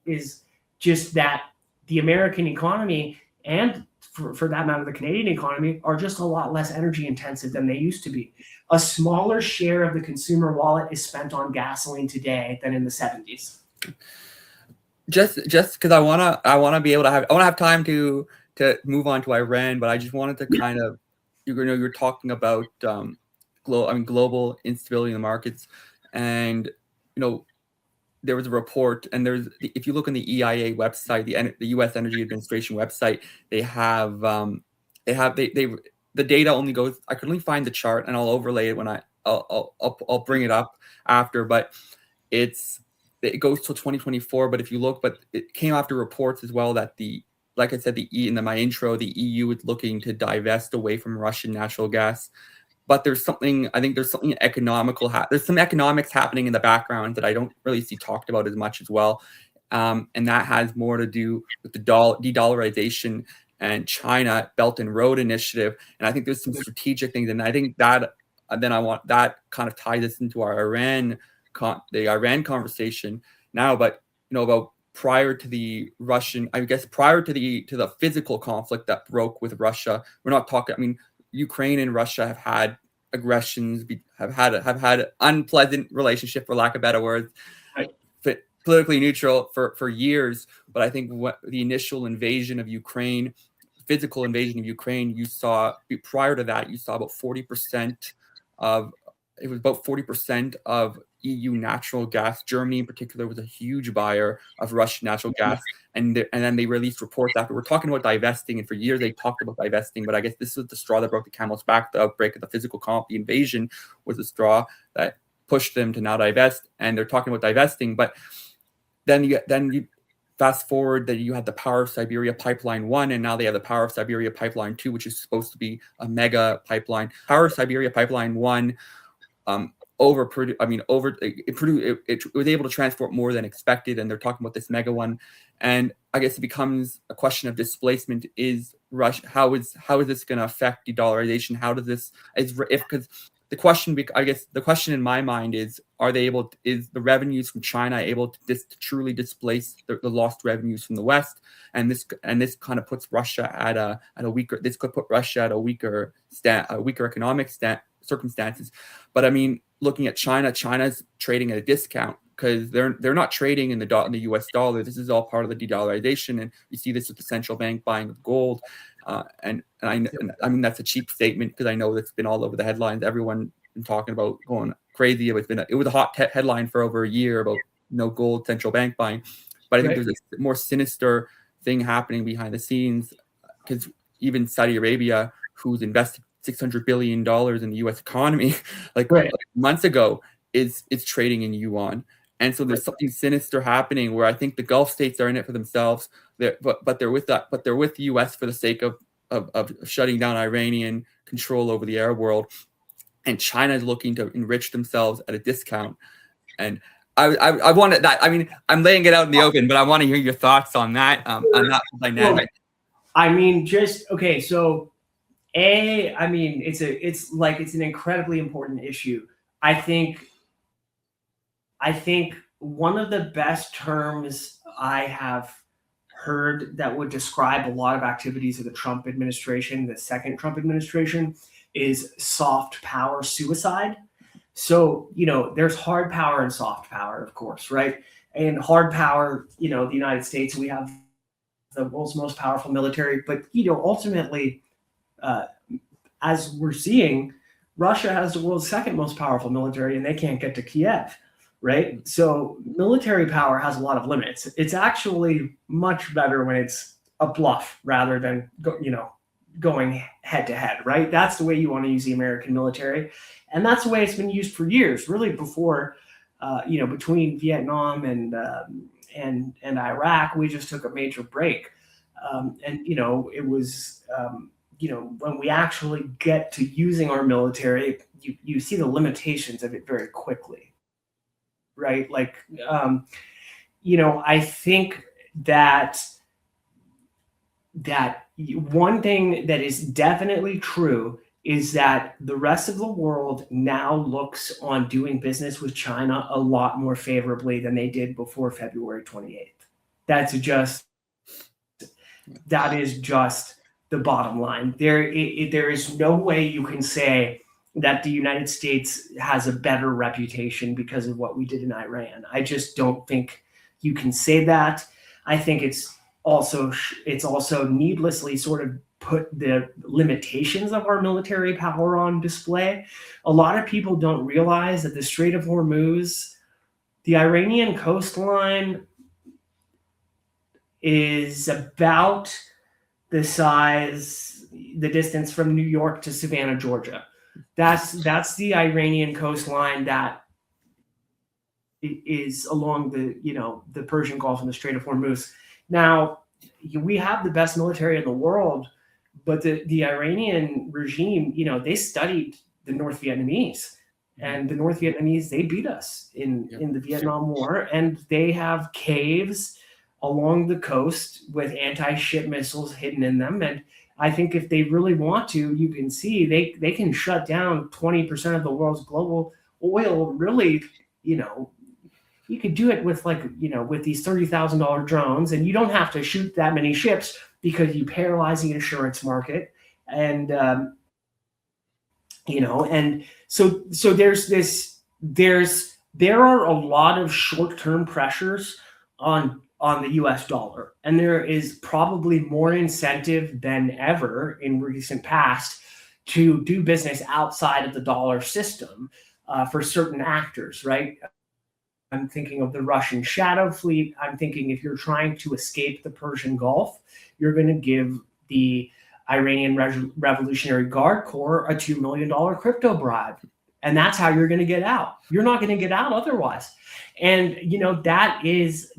is just that the American economy and for that matter, the Canadian economy are just a lot less energy intensive than they used to be. A smaller share of the consumer wallet is spent on gasoline today than in the 70s. Just because I wanna be able to have time to move on to Iran, but I just wanted to kind of, you're talking about global instability in the markets, and there was a report, and if you look on the EIA website, the U.S. Energy Administration website, they have the data only goes. I could only find the chart, and I'll overlay it when I'll bring it up after. But it goes till 2024. But if you look, but it came after reports as well that like I said, in my intro, the EU is looking to divest away from Russian natural gas. But there's something economical. There's some economics happening in the background that I don't really see talked about as much as well. And that has more to do with the de-dollarization and China Belt and Road Initiative. And I think there's some strategic things. And I think that that kind of ties us into our Iran conversation now. But about prior to the Russian, I guess prior to the physical conflict that broke with Russia, we're not talking. I mean, Ukraine and Russia have had aggressions, have had unpleasant relationship, for lack of better words, right. Politically neutral for years. But I think the initial invasion of Ukraine, physical invasion of Ukraine, you saw prior to that, you saw about 40% of EU natural gas. Germany in particular was a huge buyer of Russian natural gas. And then they released reports after. We're talking about divesting, and for years they talked about divesting, but I guess this was the straw that broke the camel's back. The outbreak of the physical conflict, the invasion, was the straw that pushed them to now divest, and they're talking about divesting. But then you fast forward that you had the Power of Siberia Pipeline 1, and now they have the Power of Siberia Pipeline 2, which is supposed to be a mega pipeline. Power of Siberia Pipeline 1 it was able to transport more than expected, and they're talking about this mega one. And I guess it becomes a question of displacement. Is Russia, how is this going to affect de-dollarization? How does this, because the question in my mind is, is the revenues from China able to truly displace the lost revenues from the West? And this kind of puts Russia at a weaker economic circumstances. But I mean, looking at China's trading at a discount because they're not trading in the U.S. dollar. This is all part of the de-dollarization, and you see this with the central bank buying of gold. I mean that's a cheap statement because I know that's been all over the headlines. Everyone been talking about going crazy. It was a hot headline for over a year about gold central bank buying. But I think there's a more sinister thing happening behind the scenes, because even Saudi Arabia, who's invested $600 billion in the U.S. economy, like months ago, is trading in yuan. And so there's something sinister happening where I think the Gulf states are in it for themselves, but they're with the U.S. for the sake of shutting down Iranian control over the Arab world, and China is looking to enrich themselves at a discount. And I wanted that. I mean, I'm laying it out in the open, but I want to hear your thoughts on that dynamic. I mean, okay. So, I mean, it's an incredibly important issue. I think one of the best terms I have heard that would describe a lot of activities of the Trump administration, the second Trump administration, is soft power suicide. So, there's hard power and soft power, of course, right? And hard power, the United States, we have the world's most powerful military, but, ultimately, as we're seeing, Russia has the world's second most powerful military, and they can't get to Kiev, right? So military power has a lot of limits. It's actually much better when it's a bluff rather than going head to head, right? That's the way you want to use the American military, and that's the way it's been used for years, really before between Vietnam and Iraq, we just took a major break. And it was when we actually get to using our military, you see the limitations of it very quickly, right? Like, I think that one thing that is definitely true is that the rest of the world now looks on doing business with China a lot more favorably than they did before February 28th. That is just the bottom line. There is no way you can say that the United States has a better reputation because of what we did in Iran. I just don't think you can say that. I think it's also needlessly sort of put the limitations of our military power on display. A lot of people don't realize that the Strait of Hormuz, the Iranian coastline, is about the distance from New York to Savannah, Georgia. That's the Iranian coastline that is along the Persian Gulf and the Strait of Hormuz. Now, we have the best military in the world, but the Iranian regime, they studied the North Vietnamese, and the North Vietnamese, they beat us in the Vietnam War, and they have caves along the coast with anti-ship missiles hidden in them. And I think if they really want to, you can see they can shut down 20% of the world's global oil. Really, you could do it with with these $30,000 drones, and you don't have to shoot that many ships because you paralyze the insurance market. And and so there are a lot of short-term pressures on the US dollar. And there is probably more incentive than ever in recent past to do business outside of the dollar system for certain actors, right? I'm thinking of the Russian shadow fleet. I'm thinking if you're trying to escape the Persian Gulf, you're going to give the Iranian Revolutionary Guard Corps a $2 million crypto bribe. And that's how you're going to get out. You're not going to get out otherwise. And, that is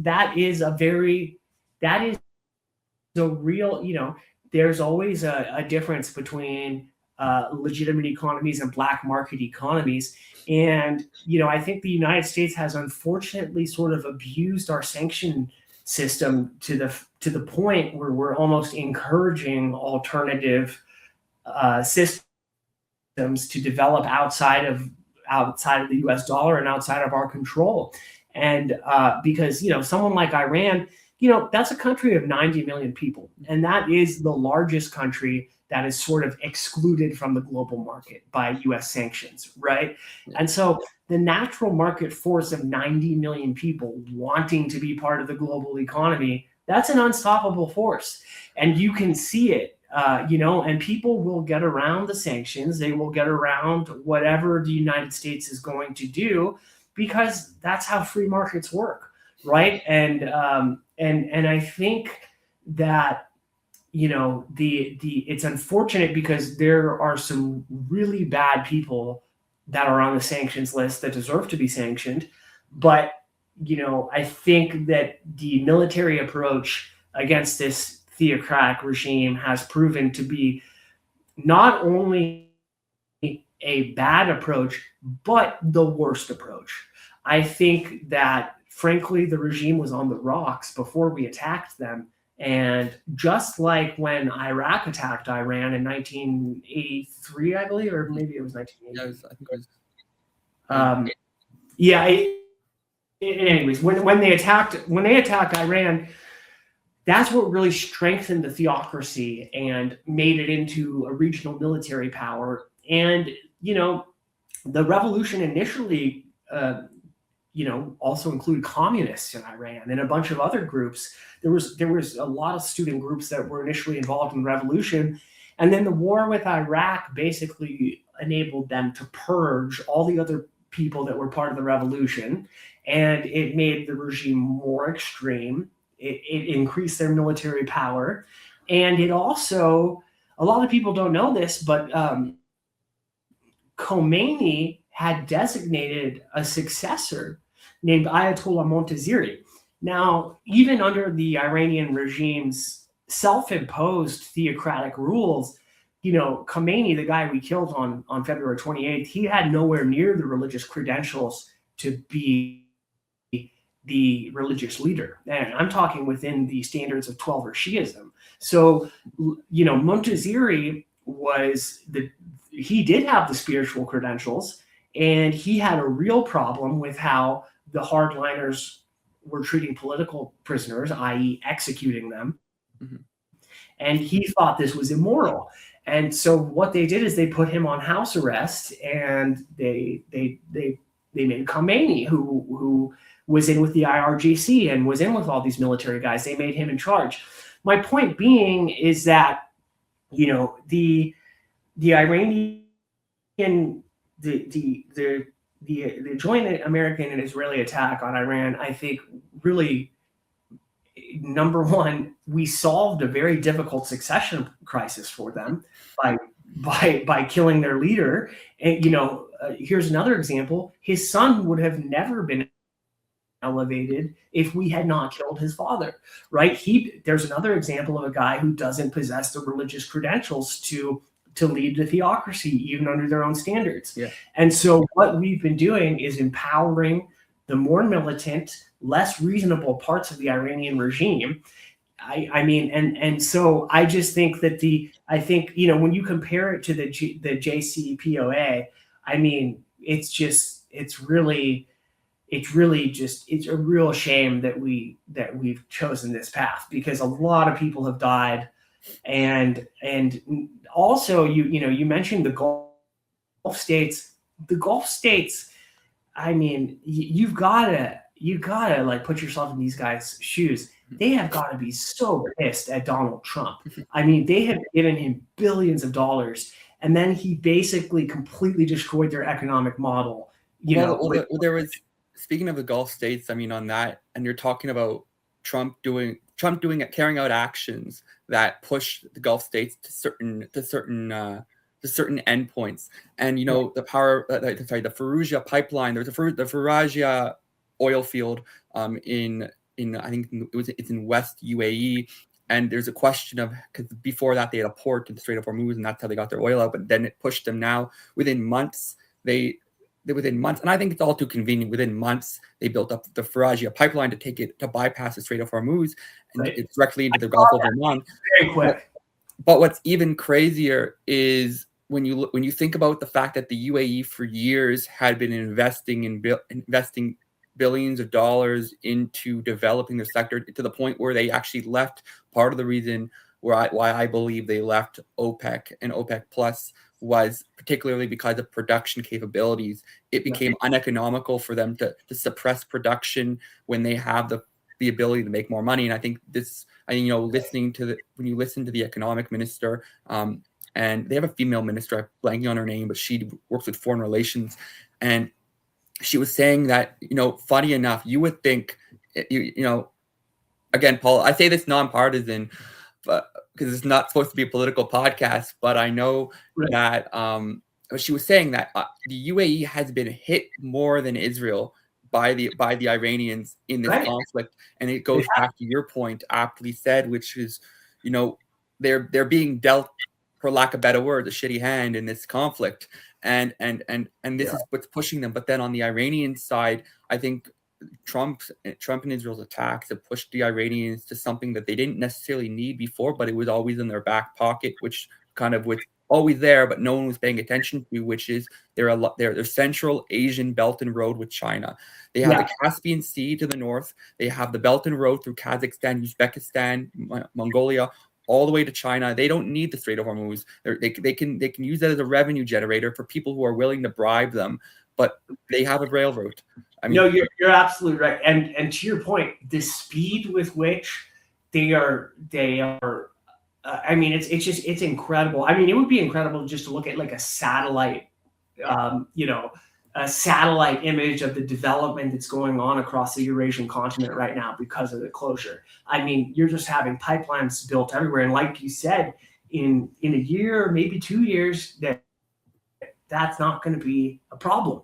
a real, there's always a difference between legitimate economies and black market economies. And, I think the United States has unfortunately sort of abused our sanction system to the point where we're almost encouraging alternative systems to develop outside of the US dollar and outside of our control. And because, someone like Iran, that's a country of 90 million people. And that is the largest country that is sort of excluded from the global market by US sanctions, right? Yeah. And so the natural market force of 90 million people wanting to be part of the global economy, that's an unstoppable force. And you can see it. And people will get around the sanctions. They will get around whatever the United States is going to do, because that's how free markets work, right? And I think that it's unfortunate because there are some really bad people that are on the sanctions list that deserve to be sanctioned, but I think that the military approach against this theocratic regime has proven to be not only a bad approach, but the worst approach. I think that, frankly, the regime was on the rocks before we attacked them. And just like when Iraq attacked Iran in 1983, I believe, or maybe it was 1980. I think it was. Anyways, when they attacked Iran, that's what really strengthened the theocracy and made it into a regional military power. And, the revolution initially, also included communists in Iran and a bunch of other groups. There was a lot of student groups that were initially involved in the revolution. And then the war with Iraq basically enabled them to purge all the other people that were part of the revolution. And it made the regime more extreme. It increased their military power. And it also, a lot of people don't know this, but Khomeini had designated a successor named Ayatollah Montazeri. Now, even under the Iranian regime's self-imposed theocratic rules, Khomeini, the guy we killed on February 28th, he had nowhere near the religious credentials to be the religious leader. And I'm talking within the standards of Twelver Shi'ism. So, Montazeri he did have the spiritual credentials, and he had a real problem with how the hardliners were treating political prisoners, i.e. executing them. Mm-hmm. And he thought this was immoral. And so what they did is they put him on house arrest, and they made Khomeini, who was in with the IRGC and was in with all these military guys, they made him in charge. My point being is that, the Iranian, the joint American and Israeli attack on Iran, I think really, number one, we solved a very difficult succession crisis for them by killing their leader. And here's another example: his son would have never been elevated if we had not killed his father, right? There's another example of a guy who doesn't possess the religious credentials to lead the theocracy, even under their own standards. Yeah. And so what we've been doing is empowering the more militant, less reasonable parts of the Iranian regime. And so I just think that when you compare it to the JCPOA, it's a real shame that we've chosen this path, because a lot of people have died. And also, you mentioned the Gulf states. The Gulf states, you've got to like put yourself in these guys' shoes. They have got to be so pissed at Donald Trump. They have given him billions of dollars, and then he basically completely destroyed their economic model. There was, speaking of the Gulf states, on that, and you're talking about Trump carrying out actions that push the Gulf states to certain endpoints. And the Fallujah pipeline. There's the Fallujah oil field in I think it's in West UAE. And there's a question of, because before that they had a port in the Strait of Hormuz, and that's how they got their oil out. But then it pushed them now within months. Within months, and I think it's all too convenient. Within months, they built up the Fallujah pipeline to bypass the Strait of Hormuz and it's directly into the Gulf of Oman. Very quick. But what's even crazier is when you think about the fact that the UAE for years had been investing billions of dollars into developing the sector, to the point where they actually left. Part of the reason why I believe they left OPEC and OPEC Plus was particularly because of production capabilities. It became uneconomical for them to suppress production when they have the ability to make more money. And I think when you listen to the economic minister, and they have a female minister, I'm blanking on her name, but she works with foreign relations, and she was saying that, funny enough, you would think, again, Paul, I say this nonpartisan, but because it's not supposed to be a political podcast, but I know that she was saying that the UAE has been hit more than Israel by the Iranians in this conflict, and it goes back to your point, aptly said, which is, they're being dealt, for lack of a better word, a shitty hand in this conflict, and this is what's pushing them. But then on the Iranian side, I think Trump and Israel's attacks have pushed the Iranians to something that they didn't necessarily need before, but it was always in their back pocket, which kind of was always there, but no one was paying attention to, which is their Central Asian Belt and Road with China. They have the Caspian Sea to the north. They have the Belt and Road through Kazakhstan, Uzbekistan, Mongolia, all the way to China. They don't need the Strait of Hormuz. They can use that as a revenue generator for people who are willing to bribe them, but they have a railroad. No, you're absolutely right. And to your point, the speed with which they are it's incredible. It would be incredible just to look at like a satellite, a satellite image of the development that's going on across the Eurasian continent right now because of the closure. You're just having pipelines built everywhere. And like you said, in a year, maybe 2 years, that's not going to be a problem.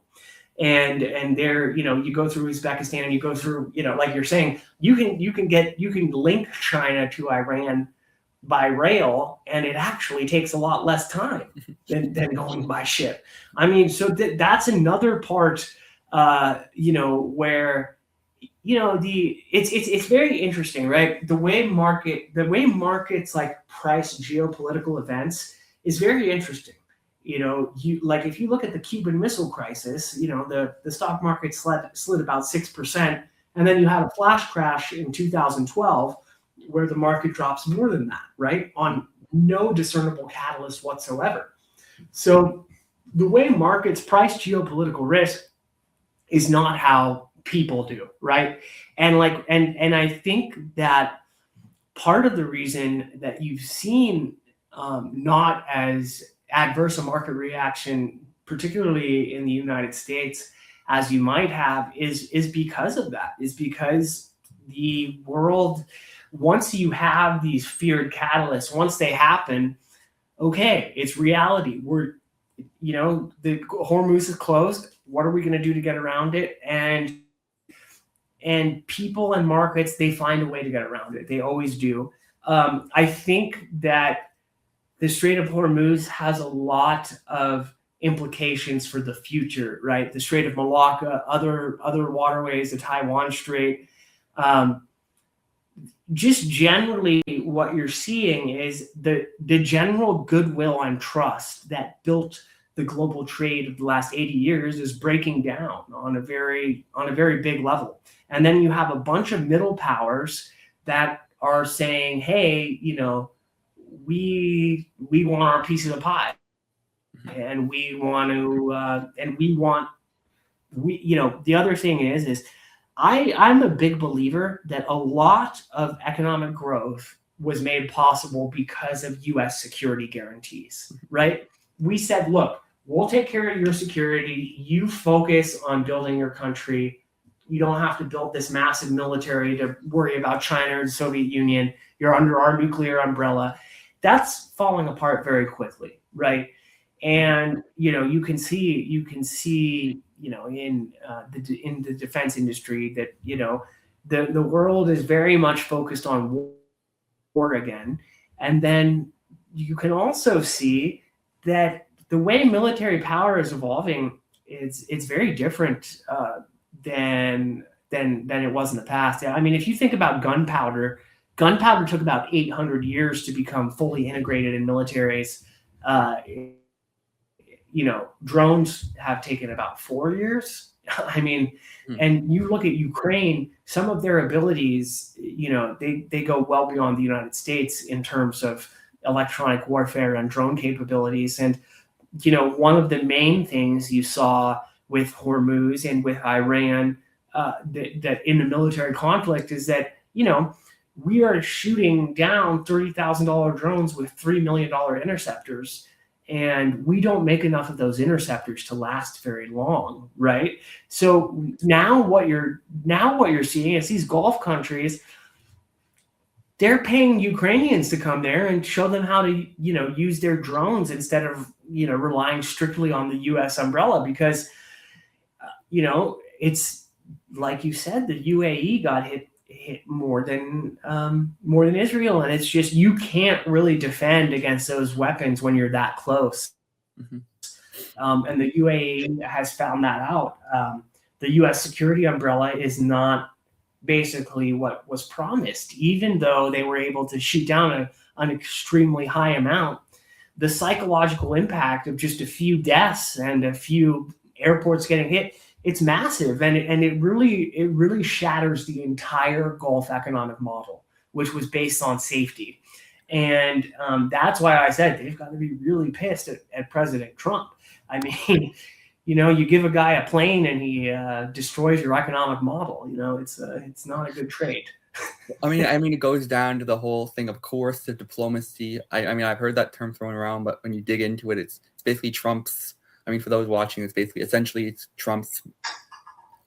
and there, you go through Uzbekistan and you go through, like you're saying, you can link China to Iran by rail, and it actually takes a lot less time than going by ship. I mean, so that's another part, where, it's very interesting, right? The way markets like price geopolitical events is very interesting. If you look at the Cuban Missile Crisis, the stock market slid about 6%, and then you had a flash crash in 2012 where the market drops more than that, right? On no discernible catalyst whatsoever. So the way markets price geopolitical risk is not how people do, right? And I think that part of the reason that you've seen not as adverse a market reaction, particularly in the United States, as you might have, is because of that. Is because the world, once you have these feared catalysts, once they happen, okay, it's reality. The Hormuz is closed. What are we going to do to get around it? And people and markets, they find a way to get around it. They always do. I think that the Strait of Hormuz has a lot of implications for the future, right? The Strait of Malacca, other waterways, the Taiwan Strait. Just generally what you're seeing is the general goodwill and trust that built the global trade of the last 80 years is breaking down on a very big level. And then you have a bunch of middle powers that are saying, hey, we want our piece of the pie, and the other thing is I'm a big believer that a lot of economic growth was made possible because of U.S. security guarantees, right? We said, look, we'll take care of your security. You focus on building your country. You don't have to build this massive military to worry about China or the Soviet Union. You're under our nuclear umbrella. That's falling apart very quickly, right? And you can see in the defense industry that the world is very much focused on war again. And then you can also see that the way military power is evolving, it's very different than it was in the past. I mean, if you think about gunpowder took about 800 years to become fully integrated in militaries. Drones have taken about 4 years. I mean, and you look at Ukraine, some of their abilities, they go well beyond the United States in terms of electronic warfare and drone capabilities. And, one of the main things you saw with Hormuz and with Iran, that in the military conflict is that, we are shooting down $30,000 drones with $3 million interceptors. And we don't make enough of those interceptors to last very long, right? So now what you're seeing is these Gulf countries, they're paying Ukrainians to come there and show them how to, use their drones instead of, relying strictly on the U.S. umbrella, because, it's like you said, the UAE got hit more than Israel, and it's just you can't really defend against those weapons when you're that close. And the UAE has found that out. The U.S. security umbrella is not basically what was promised, even though they were able to shoot down an extremely high amount. The psychological impact of just a few deaths and a few airports getting hit, it's massive, and it really shatters the entire Gulf economic model, which was based on safety. And that's why I said they've got to be really pissed at President Trump. I mean, you give a guy a plane and he destroys your economic model. It's not a good trade. I mean, it goes down to the whole thing of coercive diplomacy. I mean, I've heard that term thrown around, but when you dig into it, it's basically Trump's. I mean, for those watching, it's Trump's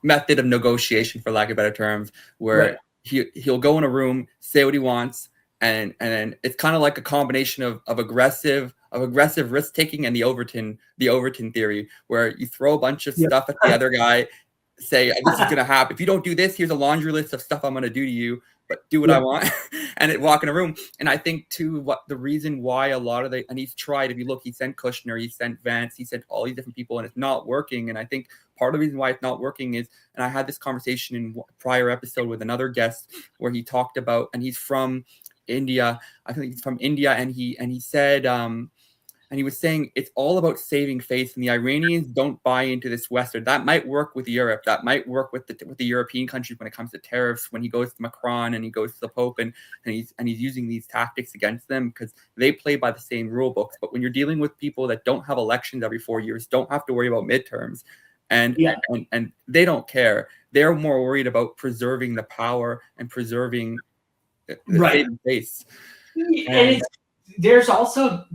method of negotiation, for lack of better terms, where he'll go in a room, say what he wants, and it's kind of like a combination of aggressive, aggressive risk taking and the Overton theory, where you throw a bunch of Yeah. stuff at the other guy, say this is gonna happen. If you don't do this, here's a laundry list of stuff I'm gonna do to you, but do what I want, and it walk in a room. And I think too, what the reason why a lot of and he's tried, if you look, he sent Kushner, he sent Vance, he sent all these different people, and it's not working. And I think part of the reason why it's not working is, and I had this conversation in a prior episode with another guest where he talked about, and he's from India. I think he's from India, and he said, and he was saying it's all about saving face, and the Iranians don't buy into this Western. That might work with Europe. That might work with the European countries when it comes to tariffs. When he goes to Macron and he goes to the Pope, and he's using these tactics against them because they play by the same rule books. But when you're dealing with people that don't have elections every 4 years, don't have to worry about midterms, and they don't care. They're more worried about preserving the power and preserving saving face. And there's also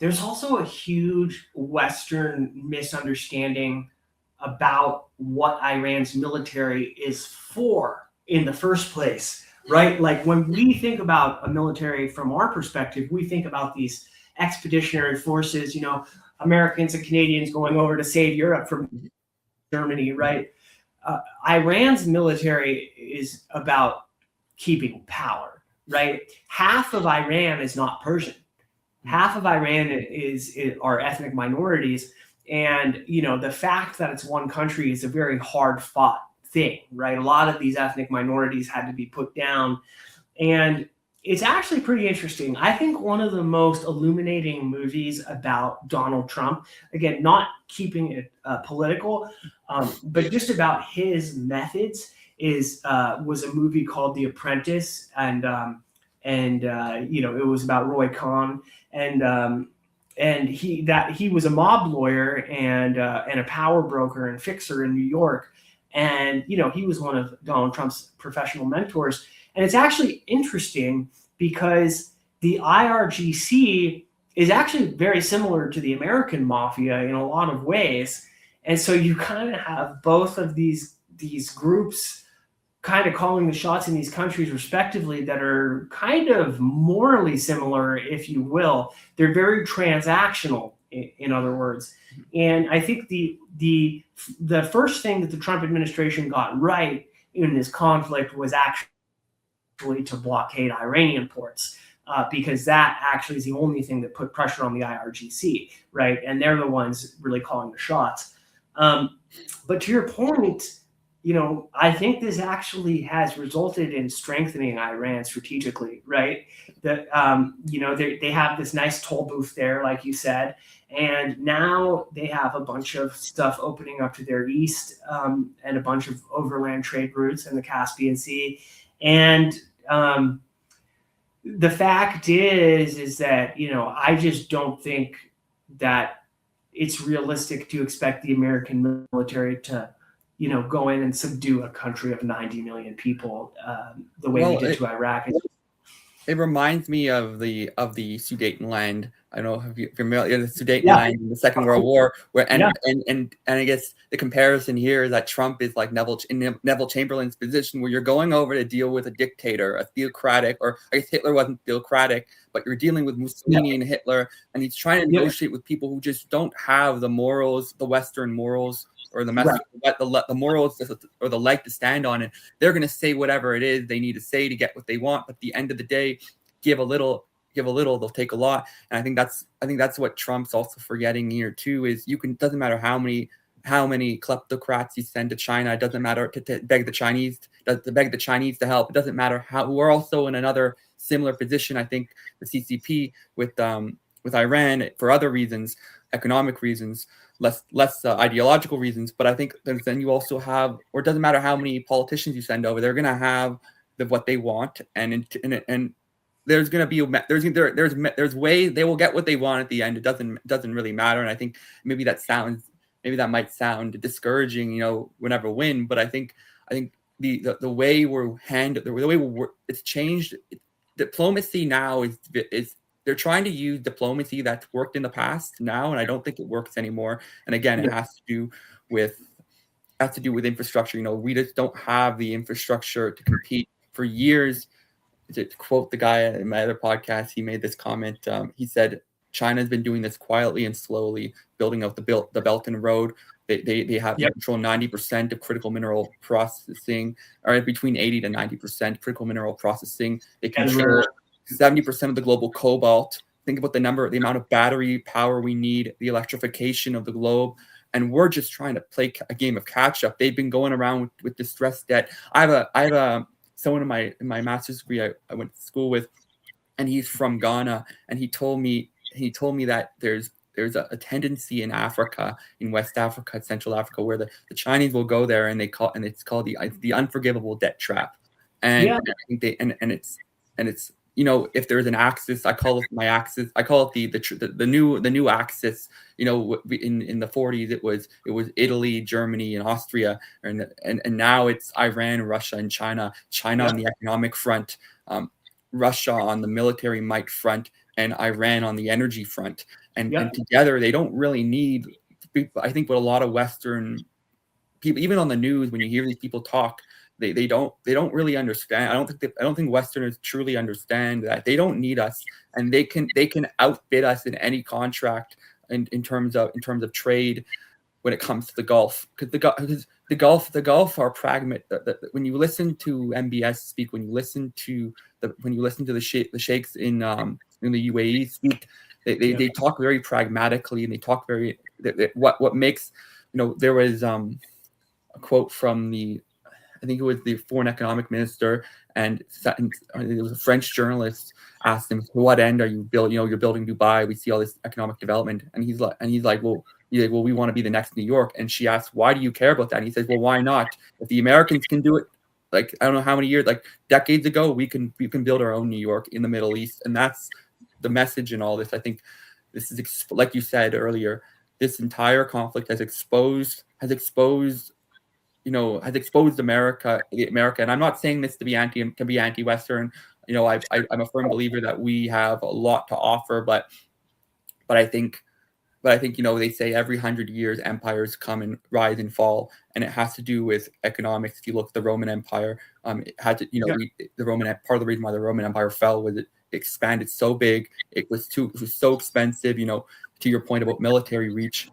a huge Western misunderstanding about what Iran's military is for in the first place, right? Like when we think about a military from our perspective, we think about these expeditionary forces, Americans and Canadians going over to save Europe from Germany, right? Iran's military is about keeping power. Right, half of Iran is not Persian. Half of Iran are ethnic minorities, and the fact that it's one country is a very hard fought thing. Right, a lot of these ethnic minorities had to be put down, and it's actually pretty interesting. I think one of the most illuminating movies about Donald Trump, again, not keeping it political, but just about his methods, was a movie called The Apprentice, and it was about Roy Cohn, and he was a mob lawyer and a power broker and fixer in New York, and he was one of Donald Trump's professional mentors. And it's actually interesting because the IRGC is actually very similar to the American mafia in a lot of ways, and so you kind of have both of these groups kind of calling the shots in these countries respectively that are kind of morally similar, if you will. They're very transactional, in other words. And I think the first thing that the Trump administration got right in this conflict was actually to blockade Iranian ports, because that actually is the only thing that put pressure on the IRGC, right? And they're the ones really calling the shots. But to your point, I think this actually has resulted in strengthening Iran strategically, right? That they have this nice toll booth there, like you said, and now they have a bunch of stuff opening up to their east, and a bunch of overland trade routes in the Caspian Sea. And the fact is that I just don't think that it's realistic to expect the American military to go in and subdue a country of 90 million people the way we did to Iraq. It reminds me of the Sudetenland. I don't know if you're familiar with the Sudetenland in the Second World War, where and I guess the comparison here is that Trump is like Neville Chamberlain's position, where you're going over to deal with a dictator, a theocratic, or I guess Hitler wasn't theocratic, but you're dealing with Mussolini and Hitler, and he's trying to negotiate with people who just don't have the morals, the Western morals, or the morals or the leg to stand on, and they're going to say whatever it is they need to say to get what they want. But at the end of the day, give a little, they'll take a lot. And I think that's what Trump's also forgetting here too, is doesn't matter how many kleptocrats you send to China. It doesn't matter to beg the Chinese to help. It doesn't matter how. We're also in another similar position. I think the CCP with Iran for other reasons, economic reasons, less ideological reasons. But I think then you also have, or it doesn't matter how many politicians you send over, they're going to have what they want, and there's going to be there's way they will get what they want at the end. It doesn't really matter. And I think maybe that might sound discouraging, we'll never win. But I think the way it's changed. Diplomacy now is they're trying to use diplomacy that's worked in the past now, and I don't think it works anymore. And again, it has to do with infrastructure. We just don't have the infrastructure to compete for years. to quote the guy in my other podcast, he made this comment. He said, China's been doing this quietly and slowly, building out the Belt and Road. They have control 90% of critical mineral processing, or between 80 to 90% critical mineral processing. They control 70% of the global cobalt. Think about the amount of battery power we need, the electrification of the globe. And we're just trying to play a game of catch up. They've been going around with distressed debt. I have someone in my master's degree I went to school with, and he's from Ghana, and he told me that there's a tendency in Africa, in West Africa, Central Africa, where the Chinese will go there and it's called the unforgivable debt trap. And I think it's if there's an axis, I call it my axis. I call it the new axis. In the 40s it was Italy, Germany, and Austria, and now it's Iran, Russia, and China. China on the economic front, Russia on the military might front, and Iran on the energy front. And together they don't really need. I think what a lot of Western people, even on the news, when you hear these people talk, they don't really understand. I don't think Westerners truly understand that they don't need us, and they can outbid us in any contract in terms of trade when it comes to the Gulf, because the Gulf are pragmatic. When you listen to MBS speak, when you listen to the sheikhs in the UAE speak, they talk very pragmatically, and they talk very what makes there was a quote from I think it was the foreign economic minister, and it was a French journalist asked him, "To what end are you building? You're building Dubai. We see all this economic development." And he's like, well, we want to be the next New York. And she asked, "Why do you care about that?" And he says, "Well, why not? If the Americans can do it, like I don't know how many years, like decades ago, we can build our own New York in the Middle East." And that's the message in all this. I think this is, like you said earlier, this entire conflict has exposed America, and I'm not saying this to be anti-Western. I'm a firm believer that we have a lot to offer, but I think they say every 100 years empires come and rise and fall, and it has to do with economics. If you look at the Roman Empire, it had to, part of the reason why the Roman Empire fell was it expanded so big, it was so expensive. To your point about military reach.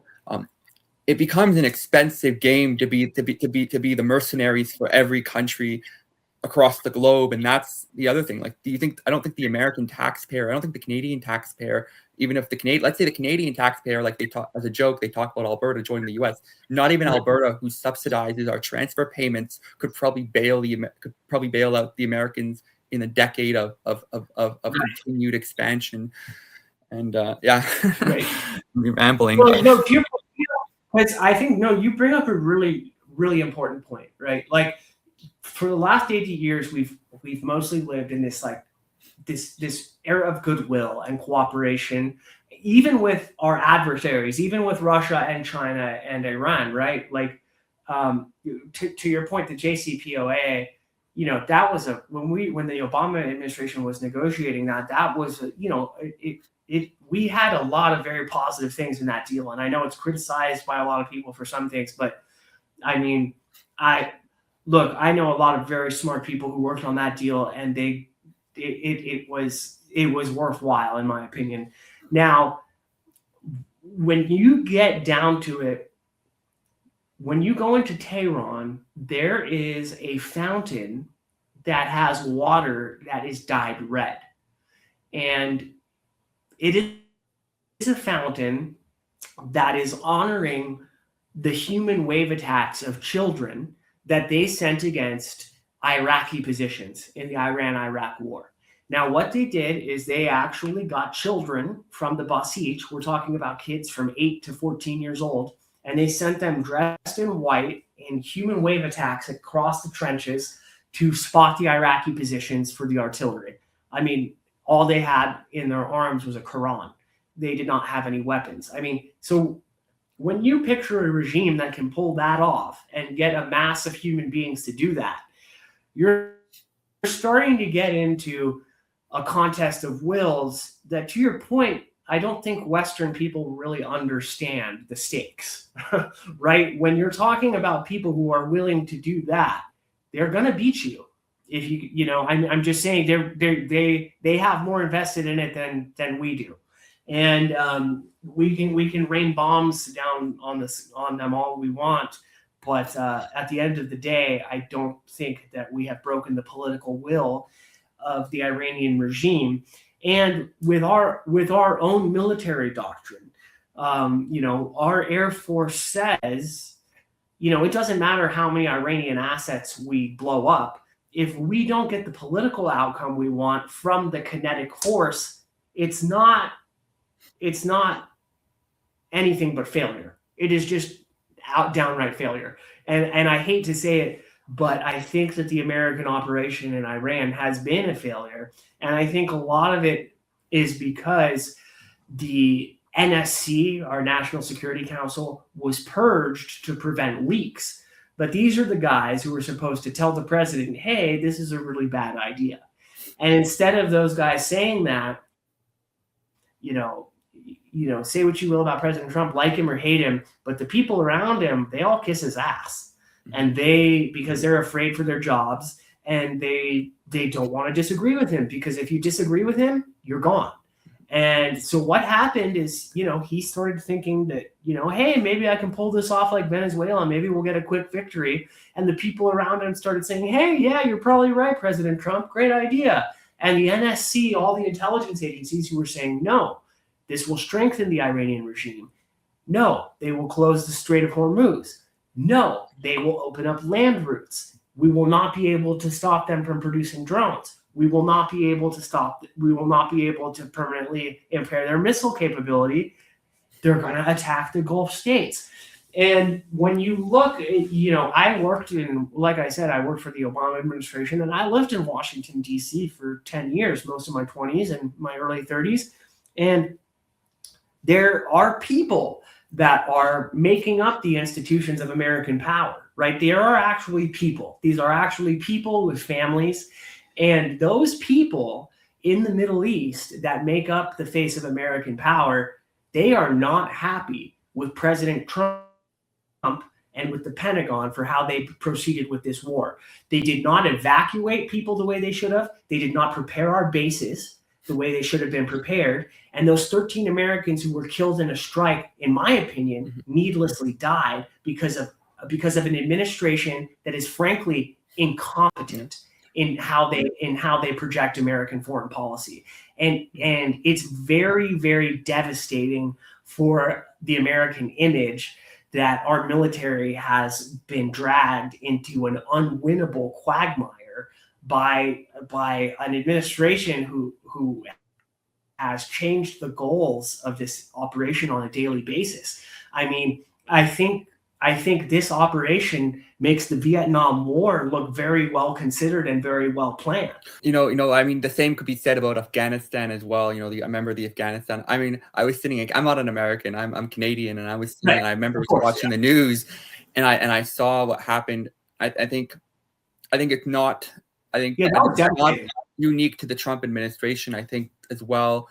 It becomes an expensive game to be the mercenaries for every country across the globe, and that's the other thing. Like, I don't think the American taxpayer, I don't think the Canadian taxpayer, even if let's say the Canadian taxpayer, like they talk as a joke, they talk about Alberta joining the U.S. Not even Alberta, who subsidizes our transfer payments, could probably bail out the Americans in a decade of continued expansion. And Right. I'm rambling. Well, no, I think you bring up a really, really important point, right? Like, for the last 80 years, we've mostly lived in this this era of goodwill and cooperation, even with our adversaries, even with Russia and China and Iran, right? Like, to your point, the JCPOA, that was when the Obama administration was negotiating that was we had a lot of very positive things in that deal. And I know it's criticized by a lot of people for some things, but I mean, I know a lot of very smart people who worked on that deal, and it was worthwhile, in my opinion. Now, when you get down to it, when you go into Tehran, there is a fountain that has water that is dyed red. And it is a fountain that is honoring the human wave attacks of children that they sent against Iraqi positions in the Iran-Iraq war. Now, what they did is they actually got children from the Basij. We're talking about kids from 8 to 14 years old, and they sent them dressed in white in human wave attacks across the trenches to spot the Iraqi positions for the artillery. I mean, all they had in their arms was a Quran. They did not have any weapons. I mean, so when you picture a regime that can pull that off and get a mass of human beings to do that, you're starting to get into a contest of wills that, to your point, I don't think Western people really understand the stakes, right? When you're talking about people who are willing to do that, they're going to beat you. If I'm just saying they have more invested in it than we do, and we can rain bombs down on them all we want, but at the end of the day, I don't think that we have broken the political will of the Iranian regime. And with our own military doctrine, our Air Force says, it doesn't matter how many Iranian assets we blow up. If we don't get the political outcome we want from the kinetic force, it's not anything but failure. It is just downright failure. And I hate to say it, but I think that the American operation in Iran has been a failure. And I think a lot of it is because the NSC, our National Security Council, was purged to prevent leaks. But these are the guys who were supposed to tell the president, hey, this is a really bad idea. And instead of those guys saying that, say what you will about President Trump, like him or hate him, but the people around him, they all kiss his ass. And because they're afraid for their jobs, and they don't want to disagree with him, because if you disagree with him, you're gone. And so what happened is, he started thinking that, hey, maybe I can pull this off like Venezuela. Maybe we'll get a quick victory. And the people around him started saying, hey, yeah, you're probably right, President Trump. Great idea. And the NSC, all the intelligence agencies who were saying, no, this will strengthen the Iranian regime. No, they will close the Strait of Hormuz. No, they will open up land routes. We will not be able to stop them from producing drones. We will not be able to permanently impair their missile capability. They're going to attack the Gulf states. And when you look, I worked for the Obama administration, and I lived in Washington, D.C. for 10 years, most of my 20s and my early 30s. And there are people that are making up the institutions of American power, right? There are actually people. These are actually people with families. And those people in the Middle East that make up the face of American power, they are not happy with President Trump and with the Pentagon for how they proceeded with this war. They did not evacuate people the way they should have. They did not prepare our bases the way they should have been prepared. And those 13 Americans who were killed in a strike, in my opinion, needlessly died because of an administration that is frankly incompetent in how they project American foreign policy. And it's very, very devastating for the American image that our military has been dragged into an unwinnable quagmire by an administration who has changed the goals of this operation on a daily basis. I mean, I think this operation makes the Vietnam War look very well considered and very well planned. I mean, the same could be said about Afghanistan as well. I remember the Afghanistan. I mean, I was sitting. I'm not an American. I'm Canadian, and I was sitting, and I remember watching the news, and I saw what happened. I think it's not. I think it's not unique to the Trump administration. I think as well,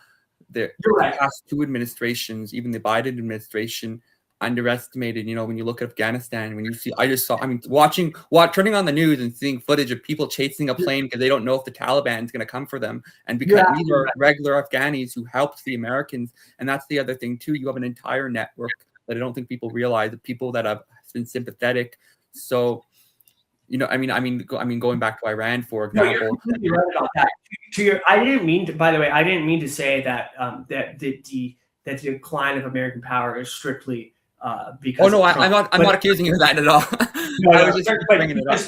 the past two administrations, even the Biden administration, underestimated. When you look at Afghanistan, when you see, turning on the news and seeing footage of people chasing a plane because they don't know if the Taliban is going to come for them, and because these are regular Afghanis who helped the Americans. And that's the other thing too. You have an entire network that I don't think people realize, of people that have been sympathetic. So, going back to Iran, for example. No, you're completely right about that. I didn't mean to say that that the decline of American power is strictly because. Oh no, I'm not accusing you of that at all. I was just bringing it up.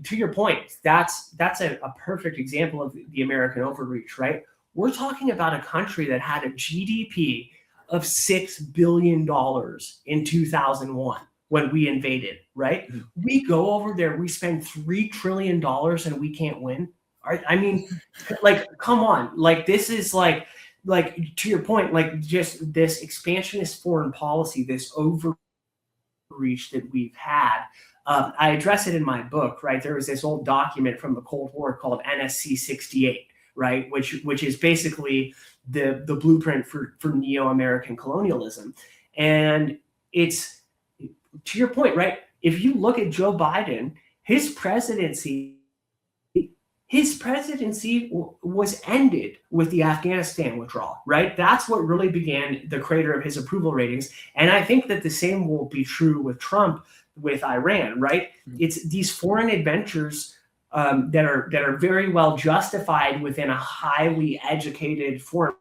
To your point, that's a perfect example of the American overreach, right? We're talking about a country that had a GDP of $6 billion in 2001 when we invaded, right? Mm-hmm. We go over there, we spend $3 trillion and we can't win. I mean, come on, this is like to your point, just this expansionist foreign policy, this overreach that we've had. I address it in my book, right? There was this old document from the Cold War called NSC 68, right? Which is basically the blueprint for neo-American colonialism. And it's, to your point, right? If you look at Joe Biden, his presidency his presidency was ended with the Afghanistan withdrawal, right? That's what really began the crater of his approval ratings. And I think that the same will be true with Trump with Iran, right? It's these foreign adventures that are very well justified within a highly educated foreign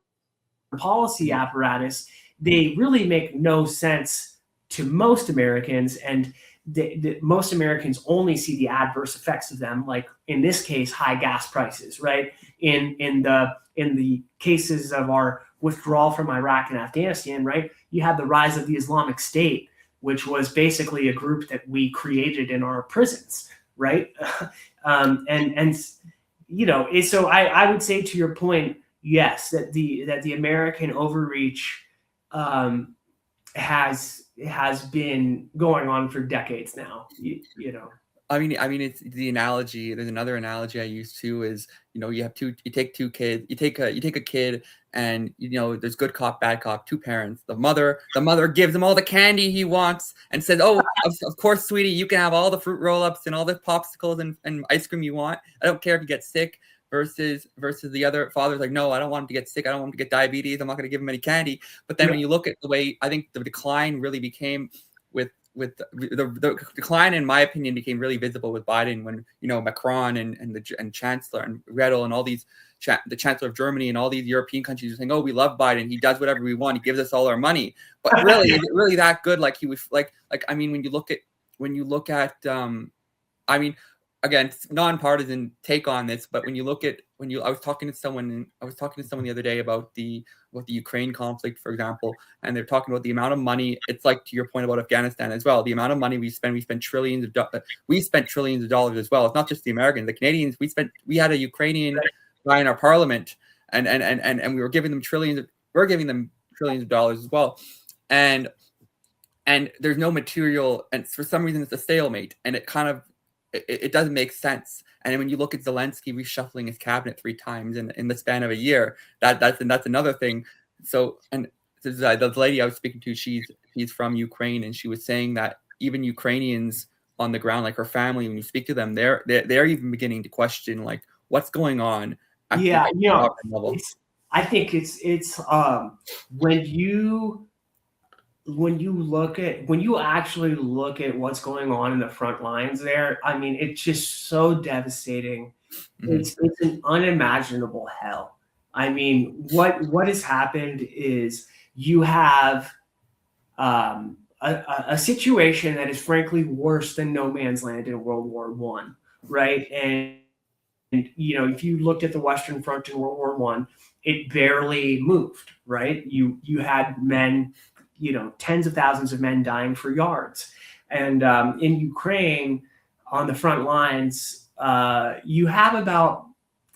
policy apparatus. They really make no sense to most Americans, and most Americans only see the adverse effects of them, like in this case, high gas prices, right? In the cases of our withdrawal from Iraq and Afghanistan, right? You had the rise of the Islamic State, which was basically a group that we created in our prisons, right? So I would say, to your point, yes, that the American overreach has been going on for decades now. I mean, it's the analogy. There's another analogy I use too. Is you take two kids. You take a kid, and there's good cop, bad cop. Two parents. The mother gives him all the candy he wants and says, "Oh, of course, sweetie, you can have all the fruit roll-ups and all the popsicles and ice cream you want. I don't care if you get sick." Versus the other father's like, "No, I don't want him to get sick. I don't want him to get diabetes. I'm not going to give him any candy." But then when you look at the way, I think the decline really became with the decline, in my opinion, became really visible with Biden when Macron and Chancellor and Redl and all these the Chancellor of Germany and all these European countries are saying, "Oh, we love Biden. He does whatever we want. He gives us all our money." But really, is it really that good? Like he was like I mean, when you look at I mean, again, nonpartisan take on this, but I was talking to someone the other day about the Ukraine conflict, for example, and they're talking about the amount of money. It's like, to your point about Afghanistan as well, the amount of money we spent trillions of dollars as well. It's not just the Americans, the Canadians. We had a Ukrainian guy in our parliament, and we were giving them trillions of dollars as well, and there's no material, and for some reason it's a stalemate, and it doesn't make sense. And when you look at Zelensky reshuffling his cabinet 3 times in the span of a year, that's another thing. So, and the lady I was speaking to, she's from Ukraine, and she was saying that even Ukrainians on the ground, like her family, when you speak to them, they're even beginning to question, like, what's going on. Yeah, I think it's when you actually look at what's going on in the front lines there, I mean, it's just so devastating. Mm-hmm. It's an unimaginable hell. I mean, what has happened is you have a situation that is frankly worse than no man's land in World War I, right? And if you looked at the Western Front in World War I, it barely moved, right? You had men, tens of thousands of men dying for yards. And in Ukraine, on the front lines, you have about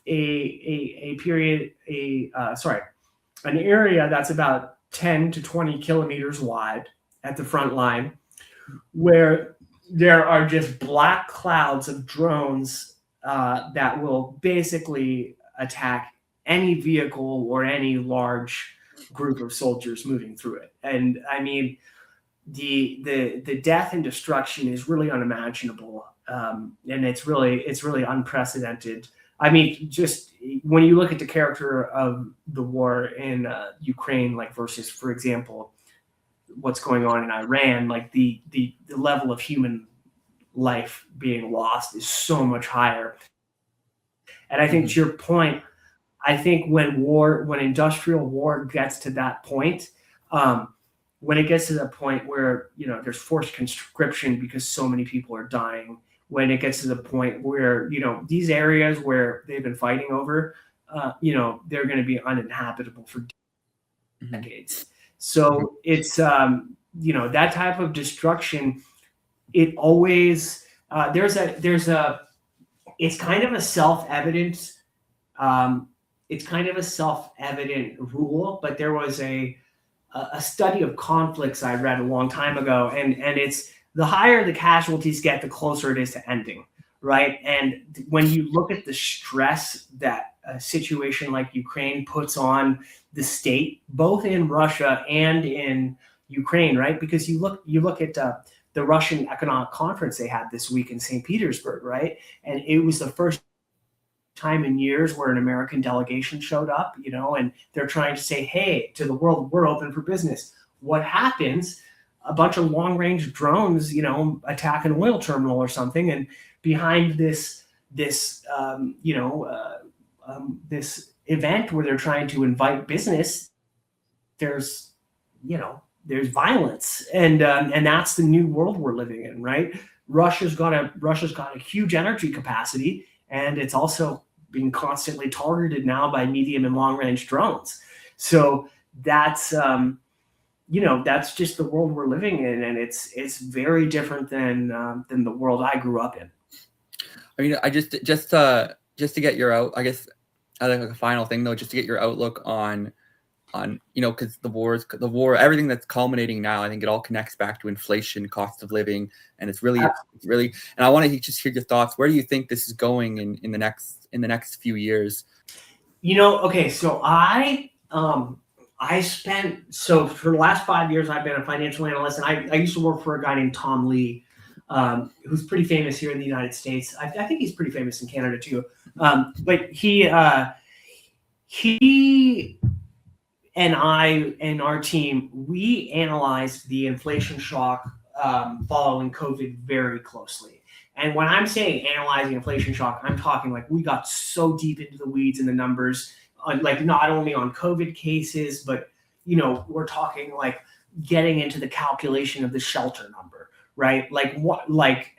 an area that's about 10 to 20 kilometers wide at the front line, where there are just black clouds of drones that will basically attack any vehicle or any large group of soldiers moving through it. And I mean, the death and destruction is really unimaginable, and it's really unprecedented. I mean, just when you look at the character of the war in Ukraine, like versus, for example, what's going on in Iran, like the level of human life being lost is so much higher. And I think, to your point, I think when industrial war gets to that point, when it gets to the point where there's forced conscription because so many people are dying, when it gets to the point where these areas where they've been fighting over, they're going to be uninhabitable for decades. So it's that type of destruction. It always it's kind of a self-evident. It's kind of a self-evident rule, but there was a study of conflicts I read a long time ago, and it's the higher the casualties get, the closer it is to ending, right? And when you look at the stress that a situation like Ukraine puts on the state, both in Russia and in Ukraine, right? Because you look at the Russian economic conference they had this week in St. Petersburg, right? And it was the first time in years where an American delegation showed up, and they're trying to say, hey, to the world, we're open for business. What happens? A bunch of long-range drones, attack an oil terminal or something, and behind this event where they're trying to invite business, there's violence, and that's the new world we're living in, right? Russia's got a huge energy capacity, and it's also being constantly targeted now by medium and long range drones. So that's that's just the world we're living in, and it's very different than the world I grew up in. I mean, I just to get your out, I guess, like a final thing though, just to get your outlook on because the war, everything that's culminating now, I think it all connects back to inflation, cost of living, and it's really, and I want to just hear your thoughts. Where do you think this is going in the next few years? Okay, so so for the last 5 years, I've been a financial analyst, and I used to work for a guy named Tom Lee, who's pretty famous here in the United States. I think he's pretty famous in Canada too. But he and I and our team, we analyzed the inflation shock following COVID very closely. And when I'm saying analyzing inflation shock, I'm talking like we got so deep into the weeds in the numbers, like not only on COVID cases, but we're talking like getting into the calculation of the shelter number, right? Like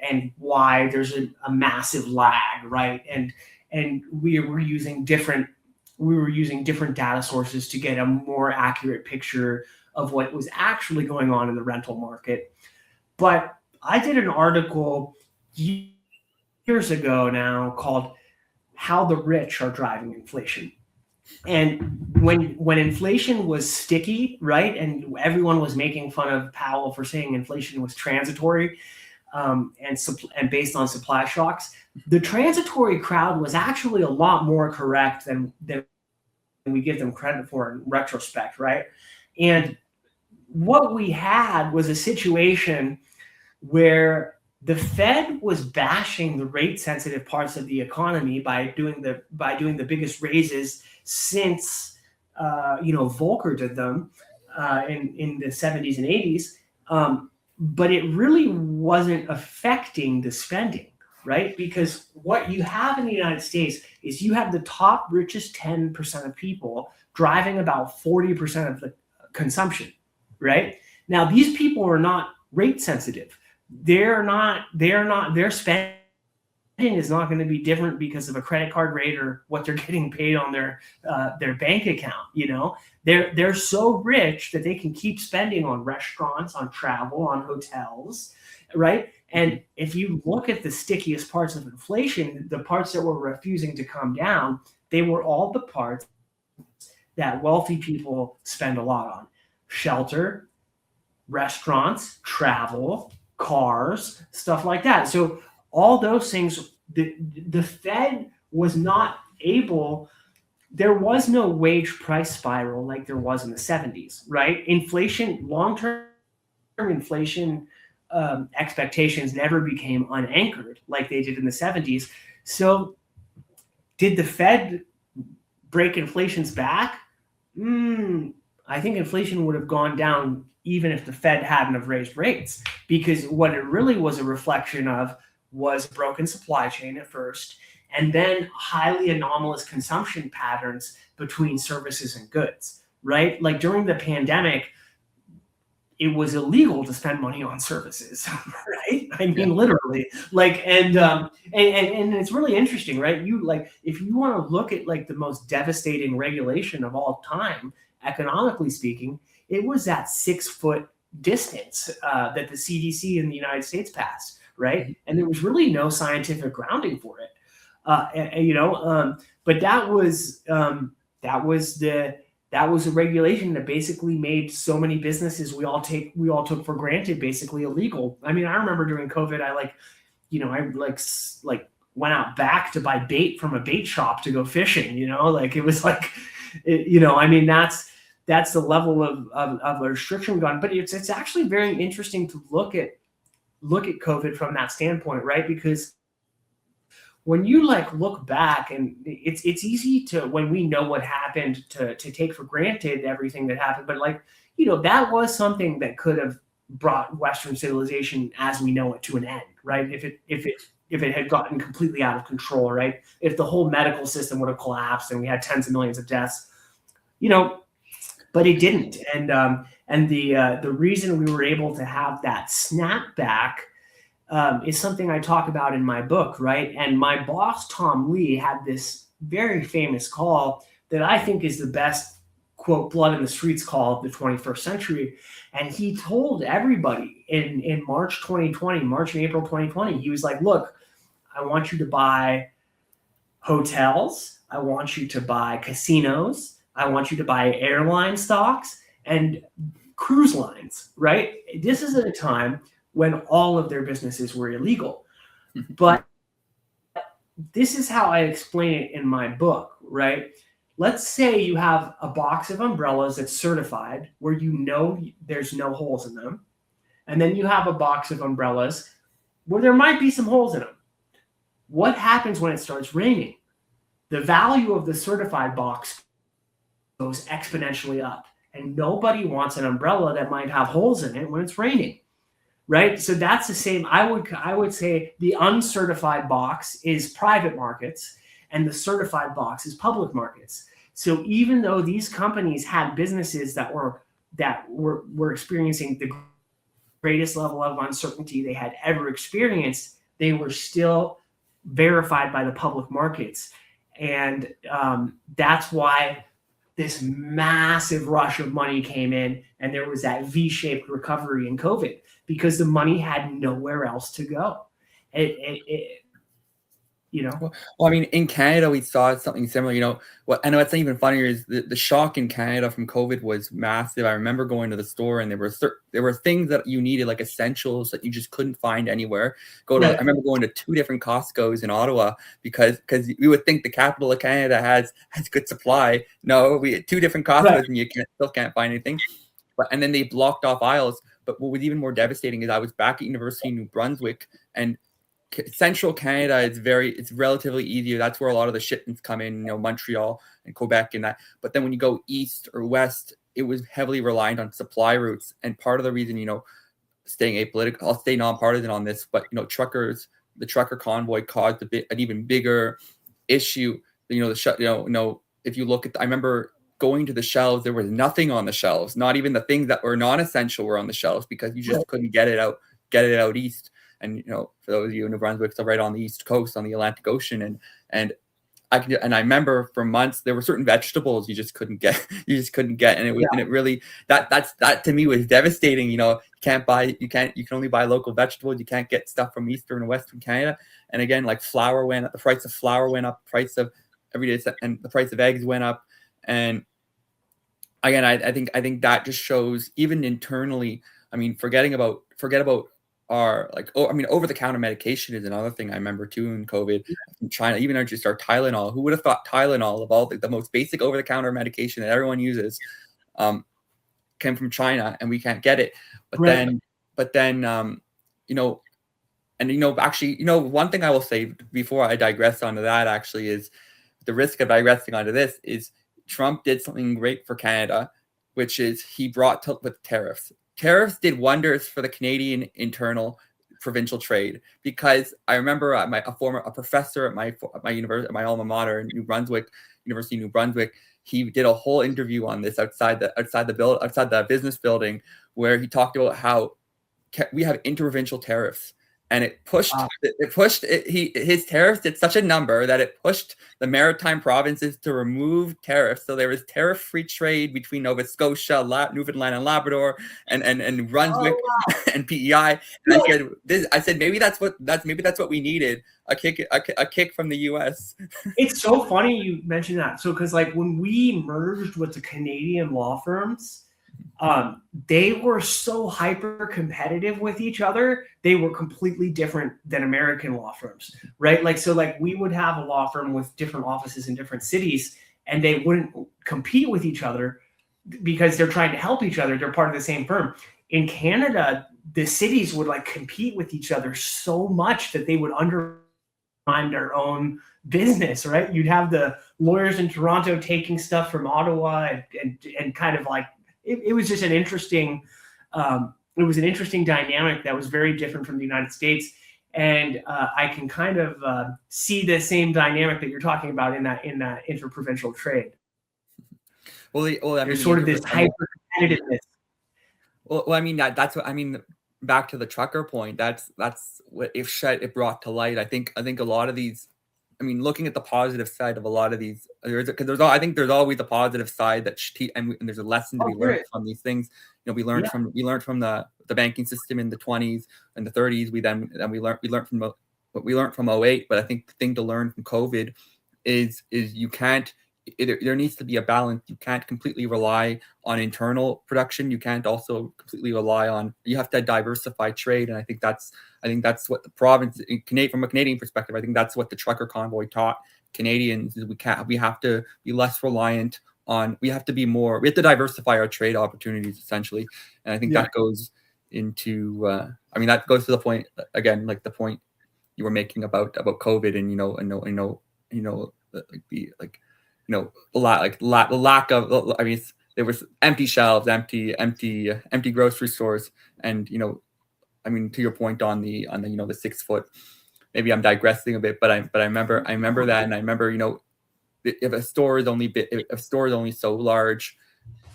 and why there's a massive lag, right? And we were using different data sources to get a more accurate picture of what was actually going on in the rental market. But I did an article years ago now called "How the Rich Are Driving Inflation." And when inflation was sticky, right, and everyone was making fun of Powell for saying inflation was transitory and based on supply shocks, the transitory crowd was actually a lot more correct than we give them credit for in retrospect, right? And what we had was a situation where the Fed was bashing the rate-sensitive parts of the economy by doing the biggest raises since Volcker did them in the 70s and 80s, but it really wasn't affecting the spending, right? Because what you have in the United States is you have the top richest 10% of people driving about 40% of the consumption, right? Now, these people are not rate sensitive. Their spending is not going to be different because of a credit card rate or what they're getting paid on their bank account. They're so rich that they can keep spending on restaurants, on travel, on hotels, right? And if you look at the stickiest parts of inflation, the parts that were refusing to come down, they were all the parts that wealthy people spend a lot on: shelter, restaurants, travel, cars, stuff like that. So all those things, the Fed was not able, there was no wage price spiral like there was in the 70s, right? Inflation, long-term inflation expectations never became unanchored like they did in the 70s. So did the Fed break inflation's back? I think inflation would have gone down even if the Fed hadn't have raised rates, because what it really was a reflection of was broken supply chain at first, and then highly anomalous consumption patterns between services and goods, right? Like during the pandemic, it was illegal to spend money on services, right? I mean, literally, and it's really interesting, right? If you want to look at like the most devastating regulation of all time, economically speaking, it was that 6-foot distance that the CDC in the United States passed, right? And there was really no scientific grounding for it, but that was a regulation that basically made so many businesses we all took for granted basically illegal. I mean, I remember during COVID, I went out back to buy bait from a bait shop to go fishing. It was like, I mean, that's the level of a restriction gone. But it's actually very interesting to look at COVID from that standpoint, right? Because when you like look back, and it's easy to, when we know what happened, to take for granted everything that happened, but like, that was something that could have brought Western civilization as we know it to an end, right? If it had gotten completely out of control, right? If the whole medical system would have collapsed and we had tens of millions of deaths, but it didn't. And the reason we were able to have that snapback is something I talk about in my book, right? And my boss, Tom Lee, had this very famous call that I think is the best, quote, blood in the streets call of the 21st century. And he told everybody in March and April 2020, he was like, look, I want you to buy hotels. I want you to buy casinos. I want you to buy airline stocks and cruise lines, right? This is at a time when all of their businesses were illegal. But this is how I explain it in my book, right? Let's say you have a box of umbrellas that's certified where there's no holes in them. And then you have a box of umbrellas where there might be some holes in them. What happens when it starts raining? The value of the certified box goes exponentially up. And nobody wants an umbrella that might have holes in it when it's raining, right? So that's the same. I would say the uncertified box is private markets and the certified box is public markets. So even though these companies had businesses that were experiencing the greatest level of uncertainty they had ever experienced, they were still verified by the public markets. And that's why this massive rush of money came in, and there was that V-shaped recovery in COVID because the money had nowhere else to go. Well, I mean, in Canada, we saw something similar. I know what's even funnier is the shock in Canada from COVID was massive. I remember going to the store, and there were things that you needed, like essentials, that you just couldn't find anywhere. I remember going to 2 different Costco's in Ottawa because we would think the capital of Canada has good supply. No, we had 2 different Costco's, and you still can't find anything. And then they blocked off aisles. But what was even more devastating is I was back at University of New Brunswick, and Central Canada it's relatively easier. That's where a lot of the shipments come in, Montreal and Quebec and that. But then when you go east or west, it was heavily reliant on supply routes. And part of the reason, staying apolitical, I'll stay nonpartisan on this, but the trucker convoy caused an even bigger issue. If you look at, I remember going to the shelves, there was nothing on the shelves. Not even the things that were non-essential were on the shelves because you just couldn't get it out east. And for those of you in New Brunswick, so right on the east coast, on the Atlantic Ocean, and I remember for months there were certain vegetables you couldn't get, and it really that to me was devastating. You can only buy local vegetables. You can't get stuff from Eastern and Western Canada. And again, like the price of flour went up, price of everyday, and the price of eggs went up. And again, I think that just shows even internally. I mean, forget about over-the-counter medication is another thing I remember too in COVID from China. Even just our Tylenol. Who would have thought Tylenol, of all the most basic over-the-counter medication that everyone uses, came from China, and we can't get it. But then, actually, one thing I will say before I digress onto that actually is the risk of digressing onto this is Trump did something great for Canada, which is he brought with tariffs. Tariffs did wonders for the Canadian internal provincial trade, because I remember a professor at my university, my alma mater in New Brunswick, University of New Brunswick, he did a whole interview on this outside the business building, where he talked about how we have interprovincial tariffs, and his tariffs did such a number that it pushed the maritime provinces to remove tariffs. So there was tariff-free trade between Nova Scotia, Newfoundland and Labrador, and Brunswick and PEI. And I said maybe that's what we needed, a kick from the US. It's so funny you mentioned that. So because when we merged with the Canadian law firms, they were so hyper competitive with each other. They were completely different than American law firms, right? We would have a law firm with different offices in different cities, and they wouldn't compete with each other because they're trying to help each other. They're part of the same firm. In Canada, the cities would compete with each other so much that they would undermine mind our own business, right? You'd have the lawyers in Toronto taking stuff from Ottawa, and kind of like it was just an interesting it was an interesting dynamic that was very different from the United States. And I can kind of see the same dynamic that you're talking about in that interprovincial trade. Well, I mean, There's sort of this hyper competitiveness. Well, I mean that's what I mean. Back to the trucker point, that's what it brought to light. I think a lot of these. I mean, looking at the positive side of a lot of these, I think there's always a positive side and there's a lesson to be learned from these things. You know, we learned from the banking system in the 20s and the 30s. We learned from what we learned from 08. But I think the thing to learn from COVID is you can't. There needs to be a balance. You can't completely rely on internal production. You can't also completely rely on. You have to diversify trade, and I think that's what the province, from a Canadian perspective, I think that's what the trucker convoy taught Canadians is we have to be less reliant on. We have to diversify our trade opportunities essentially, and I think that goes into. I mean, that goes to the point again, like the point you were making about COVID, and the lack of. I mean, there was empty shelves, empty grocery stores, and I mean, to your point on the the 6 foot. Maybe I'm digressing a bit, but I remember that, and I remember if a store is only so large,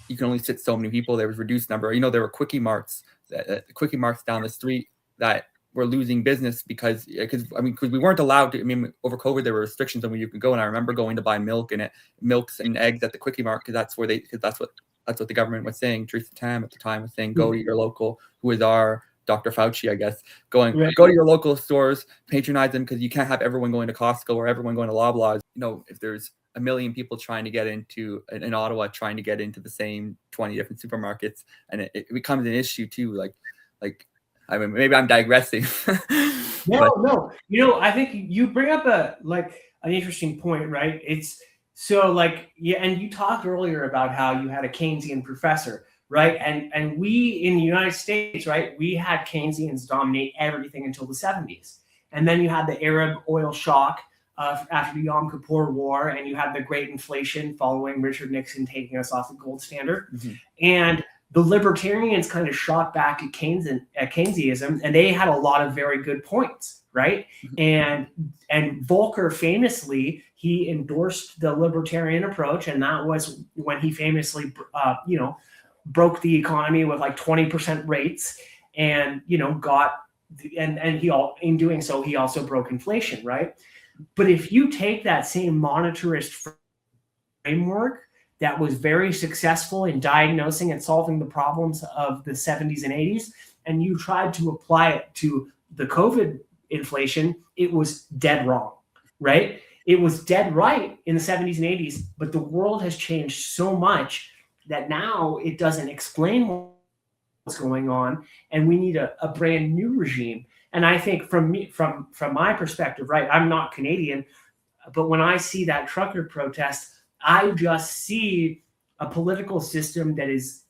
you can only sit so many people. There was reduced number. There were quickie marts down the street that were losing business because we weren't allowed to. I mean, over COVID there were restrictions on where you could go, and I remember going to buy milks and eggs at the quickie mart because that's what the government was saying. Teresa Tam at the time was saying, go to your local, who is our Dr. Fauci, I guess, go to your local stores, patronize them, because you can't have everyone going to Costco or everyone going to Loblaws. If there's a million people trying to get into in Ottawa, trying to get into the same 20 different supermarkets, and it becomes an issue too. Like I mean, maybe I'm digressing. No. I think you bring up an interesting point, right? It's so and you talked earlier about how you had a Keynesian professor, right? And we in the United States, right, we had Keynesians dominate everything until the 70s. And then you had the Arab oil shock after the Yom Kippur War, and you had the great inflation following Richard Nixon taking us off the gold standard. Mm-hmm. And the libertarians kind of shot back at Keynesianism, and they had a lot of very good points, right? Mm-hmm. And Volcker famously, he endorsed the libertarian approach, and that was when he famously, broke the economy with 20% rates, and in doing so he also broke inflation, right? But if you take that same monetarist framework that was very successful in diagnosing and solving the problems of the 70s and 80s, and you tried to apply it to the COVID inflation, it was dead wrong, right? It was dead right in the 70s and 80s, but the world has changed so much that now it doesn't explain what's going on, and we need a brand new regime. And I think from my perspective, right, I'm not Canadian, but when I see that trucker protest, I just see a political system that is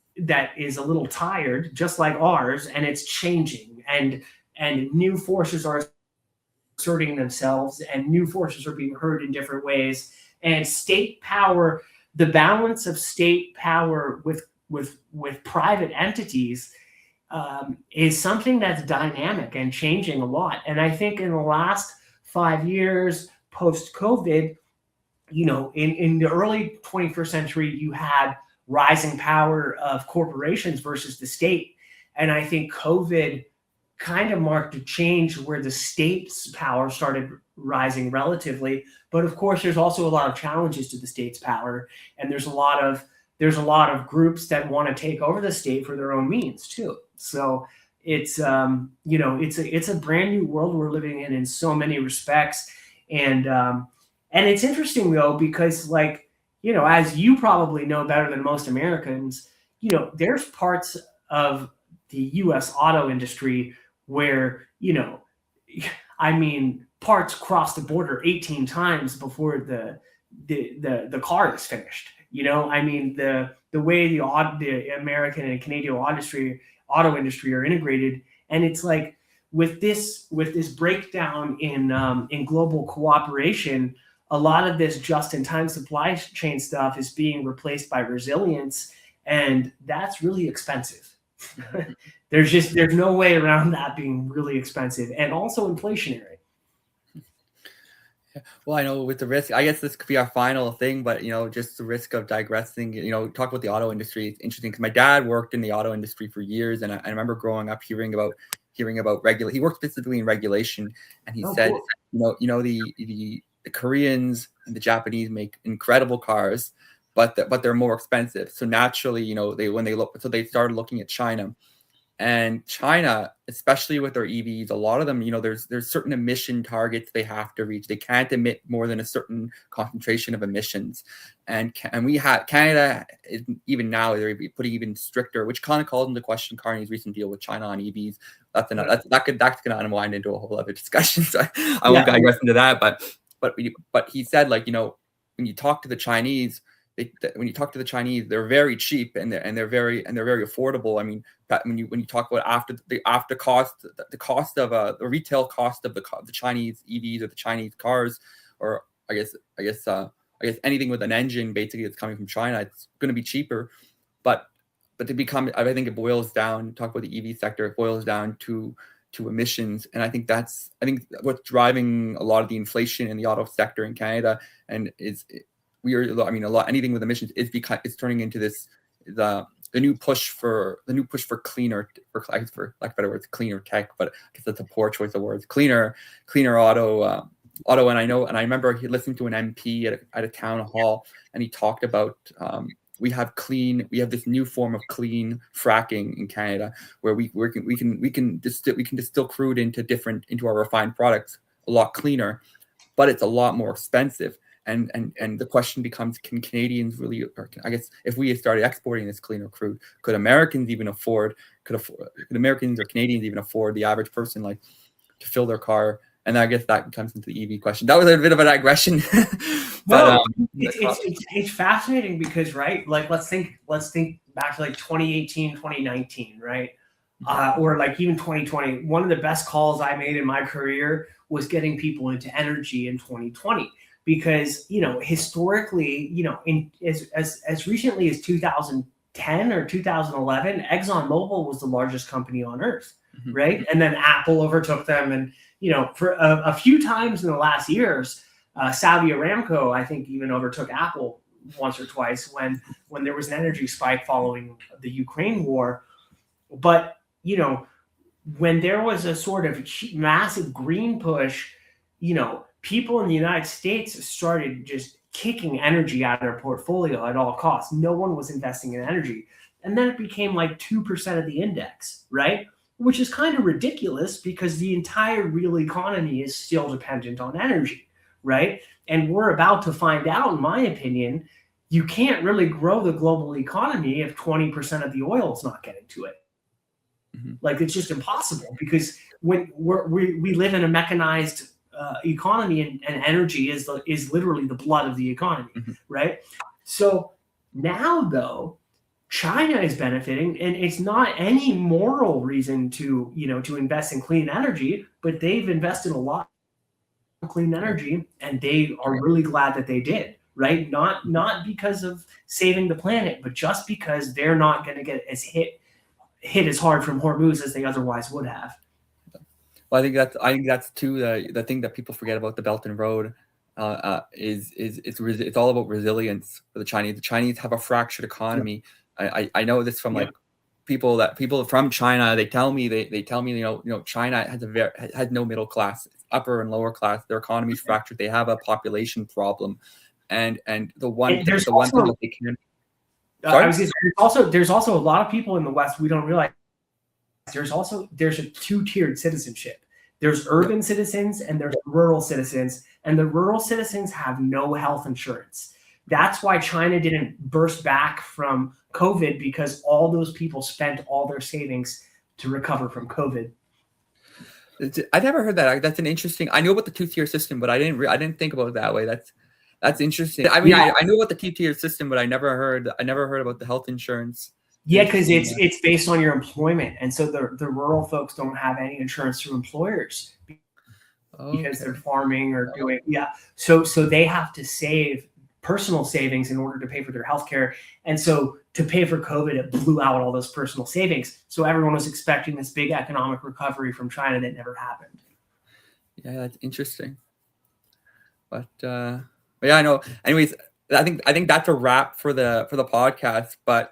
a little tired, just like ours, and it's changing, and new forces are asserting themselves, and new forces are being heard in different ways. And state power, the balance of state power with private entities is something that's dynamic and changing a lot. And I think in the last 5 years post-COVID, in the early 21st century, you had rising power of corporations versus the state. And I think COVID kind of marked a change where the state's power started rising relatively. But of course, there's also a lot of challenges to the state's power. And there's a lot of groups that want to take over the state for their own means too. So it's it's a brand new world we're living in so many respects. And it's interesting though, because as you probably know better than most Americans, there's parts of the U.S. auto industry where, parts cross the border 18 times before the car is finished. The way the American and Canadian auto industry are integrated, and it's with this breakdown in global cooperation, a lot of this just-in-time supply chain stuff is being replaced by resilience, and that's really expensive. There's no way around that being really expensive and also inflationary. Well, I know with the risk, I guess this could be our final thing, but just the risk of digressing, talk about the auto industry. It's interesting because my dad worked in the auto industry for years, and I remember growing up hearing about he worked specifically in regulation, and he said, cool. The Koreans and the Japanese make incredible cars, but they're more expensive. So naturally, they started looking at China. And China, especially with their EVs, a lot of them, there's certain emission targets they have to reach. They can't emit more than a certain concentration of emissions. And Canada, even now, they're putting even stricter, which kind of calls into question Carney's recent deal with China on EVs. That's going to unwind into a whole other discussion. So I won't digress into that. But he said, when you talk to the Chinese, they're very cheap and they're very affordable. I mean, when you talk about the cost of the retail cost of the Chinese EVs or the Chinese cars, or I guess anything with an engine basically that's coming from China, it's going to be cheaper. But I think it boils down. Talk about the EV sector. It boils down to emissions, and I think what's driving a lot of the inflation in the auto sector in Canada, and anything with emissions is because it's turning into the new push for cleaner, for lack of better words, cleaner tech, but I guess that's a poor choice of words. Cleaner auto. And I remember he listened to an MP at a town hall, and he talked about we have this new form of clean fracking in Canada, where we can distill crude into our refined products a lot cleaner, but it's a lot more expensive. And the question becomes, can Canadians really, or I guess if we started exporting this cleaner crude, could Americans or Canadians even afford, the average person, to fill their car? And I guess that comes into the EV question. That was a bit of a digression. But it's fascinating because, right, let's think back to 2018, 2019, right? Or even 2020. One of the best calls I made in my career was getting people into energy in 2020. Because, historically, as recently as 2010 or 2011, ExxonMobil was the largest company on earth, right? And then Apple overtook them. And, for a few times in the last years, Saudi Aramco, I think, even overtook Apple once or twice when there was an energy spike following the Ukraine war. But, when there was a sort of massive green push, people in the United States started just kicking energy out of their portfolio at all costs. No one was investing in energy. And then it became 2% of the index, right? Which is kind of ridiculous because the entire real economy is still dependent on energy, right? And we're about to find out, in my opinion, you can't really grow the global economy if 20% of the oil is not getting to it. It's just impossible, because when we live in a mechanized economy, and energy is literally the blood of the economy, right? So now, though, China is benefiting, and it's not any moral reason to invest in clean energy, but they've invested a lot in clean energy, and they are really glad that they did, right? Not because of saving the planet, but just because they're not going to get hit as hard from Hormuz as they otherwise would have. Well, I think that's too the thing that people forget about the Belt and Road is it's all about resilience for the Chinese. The Chinese have a fractured economy. I know this from people from China. They tell me China has no middle class, it's upper and lower class. Their economy is fractured. They have a population problem, and the one thing that they can. There's also a lot of people in the West we don't realize. There's a two-tiered citizenship. There's urban citizens and there's rural citizens, and the rural citizens have no health insurance. That's why China didn't burst back from COVID, because all those people spent all their savings to recover from COVID. I never heard that. That's an interesting. I knew about the two-tier system, but I didn't think about it that way. That's interesting. I mean, I knew about the two-tier system, but I never heard about the health insurance. Yeah, because it's based on your employment, and so the rural folks don't have any insurance through employers because they're farming or doing So they have to save personal savings in order to pay for their healthcare, and so to pay for COVID, it blew out all those personal savings. So everyone was expecting this big economic recovery from China that never happened. Yeah, that's interesting. But yeah, I know. Anyways, I think that's a wrap for the podcast. But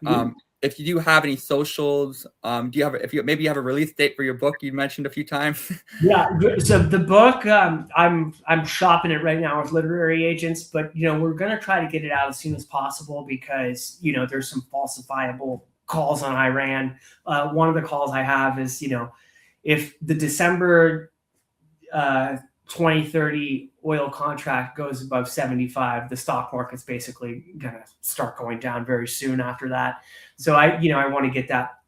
if you do have any socials, do you have maybe you have a release date for your book you mentioned a few times? Yeah, so the book, I'm shopping it right now with literary agents, but we're gonna try to get it out as soon as possible because there's some falsifiable calls on Iran. One of the calls I have is if the December 2030 oil contract goes above 75, the stock market's basically gonna start going down very soon after that. So I want to get that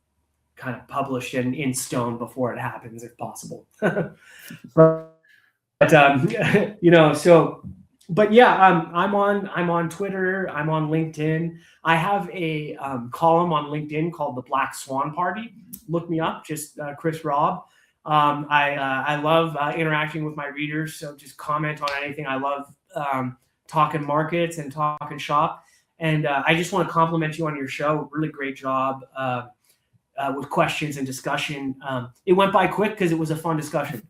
kind of published in stone before it happens, if possible. but I'm on Twitter, I'm on LinkedIn. I have a column on LinkedIn called the Black Swan Party. Look me up, just Chris Robb. I love interacting with my readers, so just comment on anything. I love talking markets and talking shop. And I just want to compliment you on your show. Really great job with questions and discussion. It went by quick because it was a fun discussion.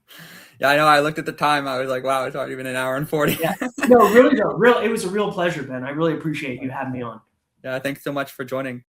Yeah, I know. I looked at the time. I was like, wow, it's already been an hour and 40. Yeah. No, really, it was a real pleasure, Ben. I really appreciate you having me on. Yeah, thanks so much for joining.